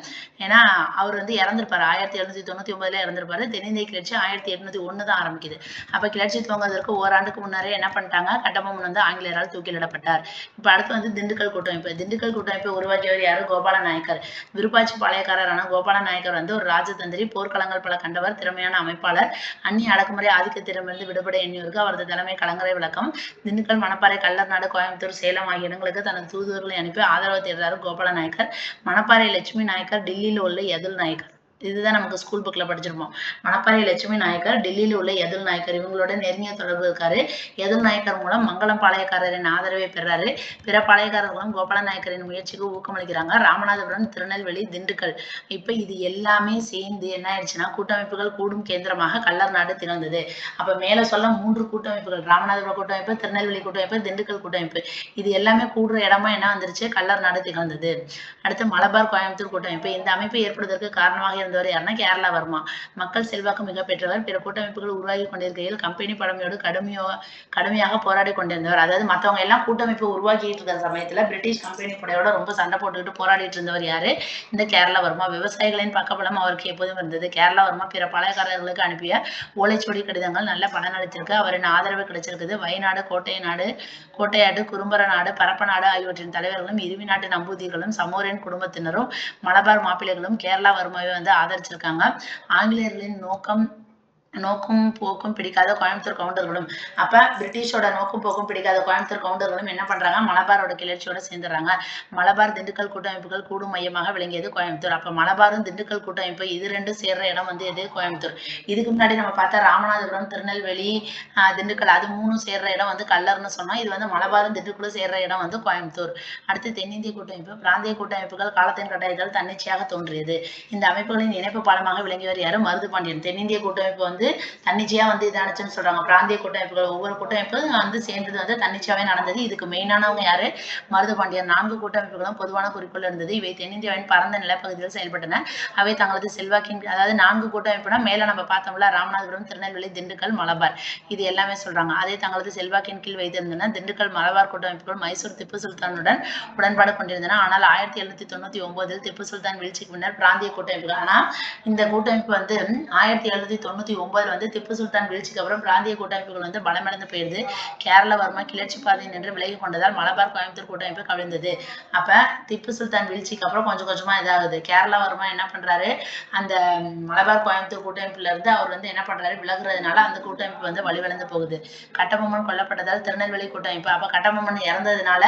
ஏன்னா அவர் வந்து இறந்திருப்பாரு. 1799 இறந்திருப்பாரு. தென்னிந்திய கிளர்ச்சி 1801 தான் ஆரம்பிக்குது. அப்ப கிளர்ச்சி துவங்குவதற்கு ஓராண்டுக்கு முன்னரே என்ன பண்ணிட்டாங்க, கட்டபொம்மன் வந்து ஆங்கிலேயரால் தூக்கிலிடப்பட்டார். இப்ப அடுத்து வந்து திண்டுக்கல் கூட்டமைப்பு. திண்டுக்கல் கூட்டமைப்பை உருவாக்கியவர் யாரு, கோபால நாயக்கர். விருப்பாட்சி பாளையக்காரரான கோபால நாயக்கர் வந்து ஒரு ராஜதந்திரி, போர்க்களங்கள் பல கண்டவர், திறமையான அமைப்பாளர், அந்நிய அடக்குமுறை ஆதிக்கத்திடமிருந்து விடுபட எண்ணியோருக்கு அவரது தலைமை கலங்கரை விளக்கம். திண்டுக்கல், மணப்பாறை, கள்ளர்நாடு, கோயம்புத்தூர், சேலம் ஆகிய இடங்களுக்கு தனது தூதுவர்களை அனுப்பி ஆதரவு தேடுறாரு கோபால நாயக்கர். மணப்பாறை லட்சுமி நாயக்கர், டெல்லியில் உள்ள யதுல் நாயக்கர். இதுதான் நமக்கு ஸ்கூல் புக்ல படிச்சிருப்போம். மணப்பாறை லட்சுமி நாயக்கர், டெல்லியில் உள்ள யதுல் நாயக்கர், இவங்களோட நெருங்கிய தொடர்பு இருக்காரு. யதுல் நாயக்கர் மூலம் மங்களம் பாளையக்காரரின் ஆதரவை பெறாரு. பிற பாளையக்காரர்களும் கோபால நாயக்கரின் முயற்சிக்கு ஊக்கமளிக்கிறாங்க. ராமநாதபுரம், திருநெல்வேலி, திண்டுக்கல், இப்ப இது எல்லாமே சேர்ந்து என்ன ஆயிடுச்சுன்னா கூட்டமைப்புகள் கூடும் கேந்திரமாக கள்ளர் நாடு திகழ்ந்தது. அப்ப மேல சொல்ல 3 கூட்டமைப்புகள், ராமநாதபுரம் கூட்டமைப்பு, திருநெல்வேலி கூட்டமைப்பு, திண்டுக்கல் கூட்டமைப்பு, இது எல்லாமே கூடுற இடமா என்ன வந்துருச்சு, கள்ளர் நாடு திகழ்ந்தது. அடுத்து மலபார், கோயம்புத்தூர் கூட்டமைப்பு. இந்த அமைப்பு ஏற்படுவதற்கு காரணமாக இருந்தவர் யாருன்னா கேரளவர்மா. மக்கள் செல்வாக்கு மிக பெற்றவர். பிற கூட்டமைப்புகள் உருவாகி கொண்டிருக்கையில் கம்பெனி படையோடு கடுமையாக போராடி கொண்டிருந்தவர். அதாவது மற்றவங்க எல்லாம் கூட்டமைப்பு உருவாக்கிட்டு இருக்கிற சமயத்துல பிரிட்டிஷ் கம்பெனி படையோட ரொம்ப சண்டை போட்டுக்கிட்டு போராடிட்டு இருந்தவர் யாரு, இந்த கேரளவர்மா. விவசாயிகளின் பக்கபலம் அவருக்கு எப்போதும் இருந்தது. கேரளவர்மா பிற பாளையக்காரர்களுக்கு அனுப்பிய ஓலைச்சுவடி கடிதங்கள் நல்ல பலனளித்திருக்கு. அவரின் ஆதரவு கிடைச்சிருக்குது. வயநாடு, கோட்டையாடு, குறும்பர நாடு, பரப்ப நாடு ஆகியவற்றின் தலைவர்களும், இருவி நாட்டு நம்பூதிர்களும், சமோரின் குடும்பத்தினரும், மலபார் மாப்பிள்ளைகளும் கேரளவர்மாவை வந்து ஆதரிச்சிருக்காங்க. ஆங்கிலேயர்களின் நோக்கும் போக்கும் பிடிக்காத கோயம்புத்தூர் கவுண்டர்களும், அப்ப பிரிட்டிஷோட நோக்கும் போக்கும் பிடிக்காத கோயம்புத்தூர் கவுண்டர்களும் என்ன பண்றாங்க, மலபாரோட கிளர்ச்சியோட சேர்ந்துடுறாங்க. மலபார், திண்டுக்கல் கூட்டமைப்புகள் கூடும் மையமாக விளங்கியது கோயம்புத்தூர். அப்ப மலபாரும் திண்டுக்கல் கூட்டமைப்பு இது ரெண்டும் சேர்ற இடம் வந்து எது, கோயம்புத்தூர். இதுக்கு முன்னாடி நம்ம பார்த்தா ராமநாதபுரம், திருநெல்வேலி, திண்டுக்கல், அது 3 சேர்ற இடம் வந்து கல்லர்னு சொன்னோம். இது வந்து மலபாரும் திண்டுக்கலும் சேர்ற இடம் வந்து கோயம்புத்தூர். அடுத்து தென்னிந்திய கூட்டமைப்பு. பிராந்திய கூட்டமைப்புகள் காலத்தின் கட்டாயத்தால் தன்னிச்சையாக தோன்றியது. இந்த அமைப்புகளின் இணைப்பு பாலமாக விளங்கியவர் யாரு, மருதுபாண்டியன். தென்னிந்திய கூட்டமைப்பு வந்து தன்னிச்சையா வந்து இதானுச்சுன்னு சொல்றாங்க. பிராந்திய கூட்டமைப்புகள் ஒவ்வொரு கூட்டமைப்பு வந்து சேர்ந்தது வந்து தன்னிச்சையாவே நடந்தது. இதுக்கு மெயினானவங்க யாரு, மருதுபாண்டியன். 4 கூட்டமைப்புகளும் பொதுவான குறிக்கோள் இருந்தது. இவை தென்னிந்தியாவின் பரந்த நிலப்பகுதியில் செயல்பட்டன. அவை தங்களது செல்வாக்கின், அதாவது 4 கூட்டமைப்புனா மேல நம்ம பார்த்தோம்ல, ராமநாதபுரம், திருநெல்வேலி, திண்டுக்கல், மலபார், இது எல்லாமே சொல்றாங்க. அதை தங்களது செல்வாக்கின் கீழ் வைத்திருந்தன. திண்டுக்கல், மலபார் கூட்டமைப்புகள் மைசூர் திப்பு சுல்தானுடன் உடன்பாடு கொண்டிருந்தன. ஆனால் 1799 திப்பு சுல்தான் வீழ்ச்சிக்கு பின்னர் பிராந்திய கூட்டமைப்புகள், ஆனா இந்த கூட்டமைப்பு வந்து 1799 வந்து திப்பு சுல்தான் வீழ்ச்சிக்கு அப்புறம் பிராந்திய கூட்டமைப்புகள் வந்து பலமடைந்து போயிருது. கேரளவர்மா கிளர்ச்சி பாதையில் நின்று விலகி கொண்டதால் மலபார், கோயம்புத்தூர் கூட்டமைப்பு கவிழ்ந்தது. அப்ப திப்பு சுல்தான் வீழ்ச்சிக்கு அப்புறம் கொஞ்சம் கொஞ்சமா இதாகுது. கேரளவர்மா என்ன பண்றாரு, அந்த மலபார், கோயம்புத்தூர் கூட்டமைப்புல இருந்து அவர் வந்து என்ன பண்றாரு, விலகுறதுனால அந்த கூட்டமைப்பு வந்து வழிவடைந்து போகுது. கட்டபொம்மன் கொல்லப்பட்டதால் திருநெல்வேலி கூட்டமைப்பு, அப்ப கட்டபொம்மன் இறந்ததுனால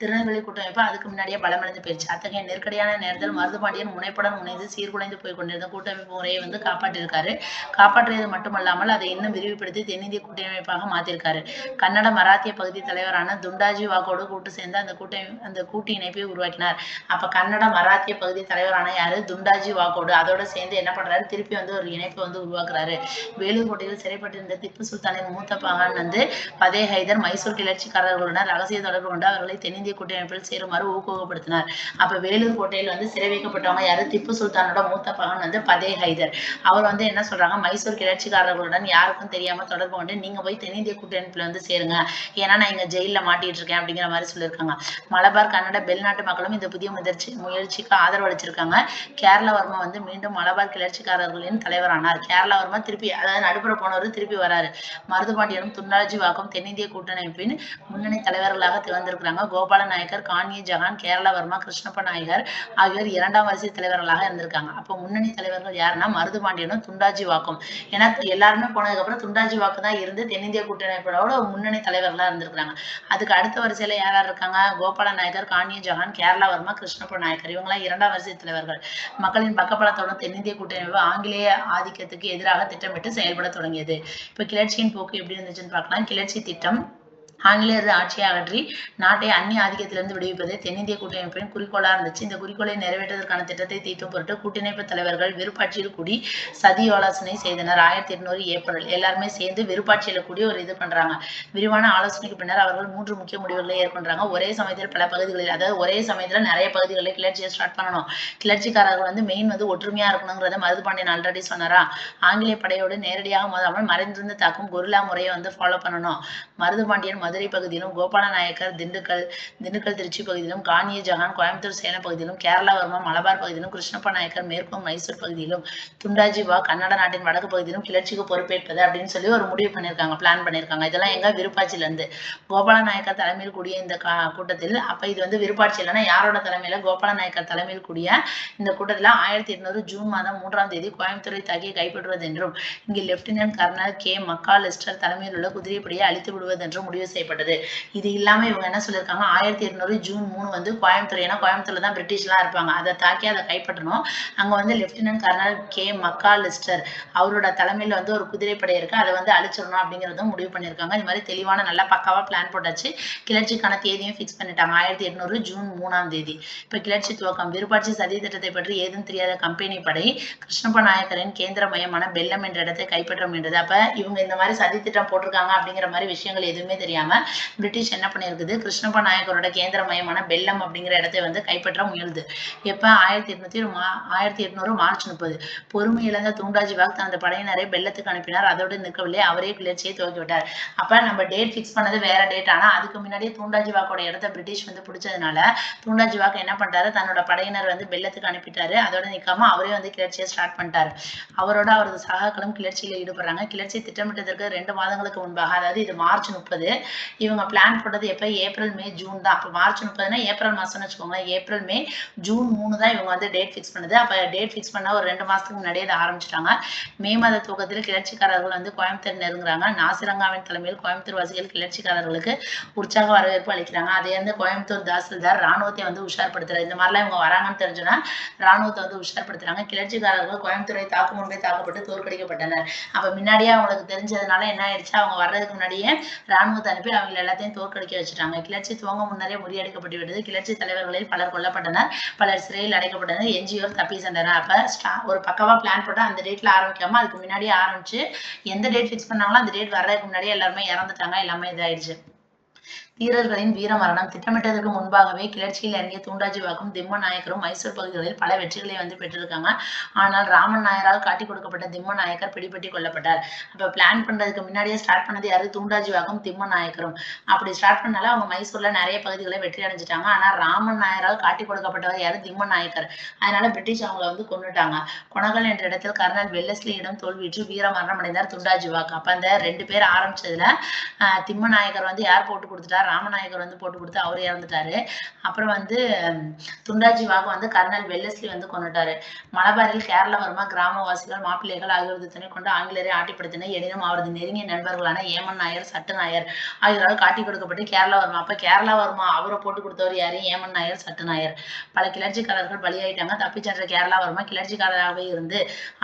திருநெல்வேலி கூட்டமைப்பு அதுக்கு முன்னாடியே பலமடைந்து போயிடுச்சு. அத்தகைய நெருக்கடியான நேரத்தில் மருதுபாண்டியன் முனைப்புடன் முனைந்து சீர்குலைந்து போய் கொண்டிருந்த கூட்டமைப்பு முறையை வந்து காப்பாற்றியிருக்காரு. காப்பாற்றியது மட்டுமல்லாமல் அதை இன்னும் விரிவுபடுத்தி தென்னிந்திய கூட்டமைப்பாக மாத்திருக்காரு. கன்னட மராத்திய பகுதி தலைவரான துண்டாஜி வாக்கோடு கூட்டு சேர்ந்து அந்த கூட்டு இணைப்பை உருவாக்கினார். அப்ப கன்னட மராத்திய பகுதி தலைவரான யாரு, துண்டாஜி வாக்கோடு, அதோட சேர்ந்து என்ன பண்றாரு, திருப்பி வந்து ஒரு இணைப்பை வந்து உருவாக்குறாரு. வேலூர் கோட்டையில் சிறைப்பட்டிருந்த திப்பு சுல்தானின் மூத்த மகன் வந்து பதே ஹைதர் மைசூர் கிளர்ச்சிக்காரர்களுடன் ரகசிய தொடர்பு கொண்டு அவர்களை தென்னிந்திய கூட்டமைப்பில் சேருமாறு ஊக்குவப்படுத்தினார். அப்ப வேலூர் கோட்டையில் வந்து சிறை வைக்கப்பட்டவங்க யாரு, திப்பு சுல்தானோட மூத்த மகன் வந்து பதே ஹைதர். அவர் வந்து என்ன சொல்றாங்க, மைசூர் கிளர்ச்சிக்காரர்களுடன் யாருக்கும் தெரியாம தொடர்பு கொண்டு நீங்க போய் தென்னிந்திய கூட்டமைப்புல வந்து சேருங்க, ஏன்னா நான் இங்க ஜெயில மாட்டிட்டு இருக்கேன் அப்படிங்கிற மாதிரி சொல்லியிருக்காங்க. மலபார், கன்னட, பெல்நாட்டு மக்களும் இந்த புதிய முயற்சிக்கு ஆதரவு அளிச்சிருக்காங்க. கேரளவர்மா வந்து மீண்டும் மலபார் கிளர்ச்சிக்காரர்களின் தலைவரானார். கேரளவர்மா திருப்பி, அதாவது நடுப்புற போனவர் திருப்பி வராரு. மருதுபாண்டியனும் துண்டாஜி வாக்கும் தென்னிந்திய கூட்டமைப்பின் முன்னணி தலைவர்களாக திகழ்ந்திருக்கிறாங்க. கோபால நாயக்கர், கான்யே ஜகான், கேரளவர்மா, கிருஷ்ணப்ப நாயகர் ஆகியோர் 2ஆம் வரிசை தலைவர்களாக இருந்திருக்காங்க. அப்போ முன்னணி தலைவர்கள் யாருன்னா மருதுபாண்டியனும் துண்டாஜி வாக்கும். ஏன்னா எல்லாருமே போனதுக்கு அப்புறம் துண்டாஜி வாக்கு தான் இருந்து தென்னிந்திய கூட்டமைப்போட முன்னணி தலைவர்களா இருந்திருக்காங்க. அதுக்கு அடுத்த வரிசையில யார் இருக்காங்க, கோபால நாயக்கர், கான்யே ஜகான், கேரளவர்மா, கிருஷ்ணப்ப நாயக்கர், இவங்களாம் 2ஆம் வரிசை தலைவர்கள். மக்களின் பக்கபலத்தோட தென்னிந்திய கூட்டமைப்பு ஆங்கிலேய ஆதிக்கத்துக்கு எதிராக திட்டமிட்டு செயல்பட தொடங்கியது. இப்ப கிளர்ச்சியின் போக்கு எப்படி இருந்துச்சுன்னு பார்க்கலாம். கிளர்ச்சி திட்டம் ஆங்கிலேயரது ஆட்சியை அகற்றி நாட்டை அந்நிய ஆதிக்கத்திலிருந்து விடுவிப்பதே தென்னிந்திய கூட்டமைப்பின் குறிக்கோளா இருந்துச்சு. இந்த குறிக்கோளை நிறைவேற்றுவதற்கான திட்டத்தை தீட்டும் பொருட்டு கூட்டமைப்பு தலைவர்கள் விருப்பாட்சியில் கூடி சதி ஆலோசனை செய்தனர். 1800 ஏப்ரல் எல்லாருமே சேர்ந்து விருப்பாட்சியில கூடி ஒரு இது பண்றாங்க. விரிவான ஆலோசனைக்கு பின்னர் அவர்கள் 3 முக்கிய முடிவுகளை ஏற்கொண்டாங்க. ஒரே சமயத்தில் பல பகுதிகளில், அதாவது ஒரே சமயத்துல நிறைய பகுதிகளில் கிளர்ச்சியை ஸ்டார்ட் பண்ணணும். கிளர்ச்சிக்காரர்கள் மெயின் ஒற்றுமையா இருக்கணுங்கிறத மருதுபாண்டியன் ஆல்ரெடி சொன்னாரா. ஆங்கிலேய படையோடு நேரடியாக மோதாமல் மறைந்திருந்து தாக்கும் கொரில்லா முறையை ஃபாலோ பண்ணணும். மருதுபாண்டியன் மதுரை பகுதியிலும், கோபால நாயக்கர் திண்டுக்கல் திருச்சி பகுதியிலும், காணிய ஜகான் கோயம்புத்தூர் சேலம் பகுதியிலும், கேரளாவர்மா மலபார் பகுதியிலும், கிருஷ்ணப்ப நாயக்கர் மேற்கும் மைசூர் பகுதியிலும், துண்டாஜிவா கன்னட நாட்டின் வடக்கு பகுதியிலும் கிளர்ச்சிக்கு பொறுப்பேற்பது அப்படின்னு சொல்லி ஒரு முடிவு பண்ணியிருக்காங்க, பிளான் பண்ணியிருக்காங்க. இதெல்லாம் எங்க விருப்பாட்சியில இருந்து. கோபால நாயக்கர் தலைமையில் கூடிய இந்த கூட்டத்தில், அப்ப இது விருப்பாட்சி இல்லைன்னா யாரோட தலைமையில, கோபால நாயக்கர் தலைமையில் கூடிய இந்த கூட்டத்தில் 1800 ஜூன் மாதம் 3ஆம் தேதி கோயம்புத்தூரை தாக்கி கைப்பற்றுவது என்றும், இங்கு லெப்டினன்ட் கர்னல் கே மக்காலிஸ்டர் தலைமையில் உள்ள குதிரைப்படையை அழித்து விடுவது என்றும் முடிவு செய்யப்பட்டது. இது இல்லாம இவங்க என்ன சொல்லியிருக்காங்க, 1800 ஜூன் 3 கோயம்புத்தூர், ஏன்னா கோயம்புத்தூர்ல தான் பிரிட்டிஷ்லாம் இருப்பாங்க, அதை தாக்கி அதை கைப்பற்றணும். அங்க லெப்டினன்ட் கர்னல் கே மக்காலிஸ்டர் அவரோட தலைமையில் ஒரு குதிரைப்படை இருக்கு, அதை அழிச்சிடணும் அப்படிங்கறதும் முடிவு பண்ணியிருக்காங்க. இது மாதிரி தெளிவான நல்லா பக்காவா பிளான் போட்டாச்சு. கிளர்ச்சிக்கான தேதியும் பிக்ஸ் பண்ணிட்டாங்க, 1800 ஜூன் 3ஆம் தேதி. இப்ப கிளர்ச்சி துவக்கம். விருப்பாட்சி சதி திட்டத்தை பற்றி ஏதும் தெரியாத கம்பெனி படை கிருஷ்ணப்ப நாயக்கரின் கேந்திர மையமான பெல்லம் என்ற இடத்தை கைப்பற்ற முயன்றது. அப்ப இவங்க இந்த மாதிரி சதி திட்டம் போட்டிருக்காங்க அப்படிங்கிற மாதிரி விஷயங்கள் எதுவுமே தெரியாம பிரிட்டிஷ் என்ன பண்ணிருக்குது, கிருஷ்ணப்ப நாயக்கரோட கேந்திர மையமான பெல்லம் அப்படிங்கிற இடத்தை கைப்பற்ற முயலுது. எப்ப 1800 மார்ச் 30. பொறுமை இழந்த தூண்டாஜிவாக் தனது படையினரை பெல்லத்துக்கு அனுப்பினார். அதோடு நிற்கவில்லை, அவரே கிளர்ச்சியை துவக்கிவிட்டார். அப்ப நம்ம டேட் பிக்ஸ் பண்ணது வேற டேட், ஆனா அதுக்கு முன்னாடியே தூண்டாஜிவாக்கோட இடத்தை பிரிட்டிஷ் பிடிச்சதுனால தூண்டாஜிவாக் என்ன பண்றாரு, தன்னோட படையினர் பெல்லத்துக்கு அனுப்பிட்டாரு. அதோட நிக்காம அவரே கிளர்ச்சியை ஸ்டார்ட் பண்ணிட்டாரு. அவரோட அவரது சகாக்களும் கிளர்ச்சியில ஈடுபடுறாங்க. கிளர்ச்சி திட்டமிட்டதற்கு 2 மாதங்களுக்கு முன்பாக, அதாவது இது மார்ச் 30, இவங்க பிளான் போட்டது எப்ப, ஏப்ரல் மே ஜூன் தான். அப்ப மார்ச் 30னா ஏப்ரல் மாசம்னு வச்சுக்கோங்க. ஏப்ரல் மே ஜூன் 3 தான் இவங்க டேட் பிக்ஸ் பண்ணுது. அப்ப டேட் பிக்ஸ் பண்ண ஒரு 2 மாசத்துக்கு முன்னாடியே இதை ஆரம்பிச்சிட்டாங்க. மே மாத துவக்கத்தில் கிளர்ச்சிக்காரர்கள் கோயம்புத்தூர் நெருங்குறாங்க. நாசிரங்காவின் தலைமையில் கோயம்புத்தூர் வாசிகள் கிளர்ச்சிக்காரர்களுக்கு உற்சாக வரவேற்பு அளிக்கிறாங்க. அதே கோயம்புத்தூர் தாசில்தார் ராணுவத்தை உஷார்படுத்துறாரு. இந்த மாதிரிலாம் இவங்க வராங்கன்னு தெரிஞ்சுன்னா ராணுவத்தை உஷார்படுத்துறாங்க. கிளர்ச்சிக்காரர்கள் கோயம்புத்தூரை தாக்கும் முன்பே தாக்கப்பட்டு தோற்கடிக்கப்பட்டனர். அப்ப முன்னாடியே அவங்களுக்கு தெரிஞ்சதுனால என்ன ஆயிடுச்சு, அவங்க வர்றதுக்கு முன்னாடியே ராணுவத்தை அனுப்பி அவங்க எல்லாத்தையும் தோற்கடிக்க வச்சுட்டாங்க. கிளர்ச்சி துவங்க முன்னரே முறியடிக்கப்பட்டு விட்டது. கிளர்ச்சி தலைவர்களில் பலர் கொல்லப்பட்டனர், பலர் சிறையில் அடைக்கப்பட்டனர், எஞ்சியோர் தப்பி சென்றனர். அப்ப ஒரு பக்கவா பிளான் போட்டு அந்த டேட்ல ஆரம்பிக்காம அதுக்கு முன்னாடியே ஆரம்பிச்சு எந்த டேட் பிக்ஸ் பண்ணாங்களோ அந்த டேட் வர்றதுக்கு முன்னாடியே எல்லாருமே இறந்துட்டாங்க, எல்லாமே இதாயிடுச்சு. வீரர்களின் வீரமரணம். திட்டமிட்டதற்கு முன்பாகவே கிளர்ச்சியில் இறங்கிய தூண்டாஜிவாக்கும் திம்ம நாயக்கரும் மைசூர் பகுதிகளில் பல வெற்றிகளை பெற்றிருக்காங்க. ஆனால் ராமன் நாயரால் காட்டி கொடுக்கப்பட்ட திம்ம நாயக்கர் பிடிபட்டி கொல்லப்பட்டார். அப்ப பிளான் பண்றதுக்கு முன்னாடியே ஸ்டார்ட் பண்ணது யாரு, தூண்டாஜிவாக்கும் திம்ம நாயக்கரும். அப்படி ஸ்டார்ட் பண்ணால அவங்க மைசூர்ல நிறைய பகுதிகளை வெற்றி அடைஞ்சிட்டாங்க. ஆனா ராமன் நாயரால் காட்டி கொடுக்கப்பட்டவர் யாரு, திம்ம நாயக்கர். அதனால பிரிட்டிஷ் அவங்களை கொன்னுட்டாங்க. கொனகல் என்ற இடத்தில் கர்னல் வெல்லஸ்லியிடம் தோல்வியுற்று வீரமரணம் அடைந்தார் தூண்டாஜிவாக். அப்ப அந்த 2 பேர் ஆரம்பிச்சதுல திம்ம நாயக்கர் யார் போட்டு கொடுத்துட்டார், ராமநாயக்கர் போட்டு கொடுத்து அவர் இறந்துட்டாரு. அப்புறம் துண்டாஜிவாக் கர்னல் வெல்லஸ்லி கொண்டுட்டாரு. மலபாரில் கேரளவர்மா கிராமவாசிகள் மாப்பிள்ளைகள் ஆகியோரது துணை கொண்டு ஆங்கிலேயரை ஆட்டிப்படுத்தினர். எனினும் அவரது நெருங்கிய நண்பர்களான ஏமன் நாயர், சட்டு நாயர் ஆகியோரால் காட்டி கொடுக்கப்பட்டு கேரளவர்மா, அப்ப கேரளவர்மா அவரை போட்டு கொடுத்தவர் யாரு, ஏமன் நாயர், சட்டு நாயர். பல கிளர்ச்சிக்காரர்கள் பலியாயிட்டாங்க. தப்பி சென்ற கேரளவர்மா கிளர்ச்சிக்காரராகவே இருந்து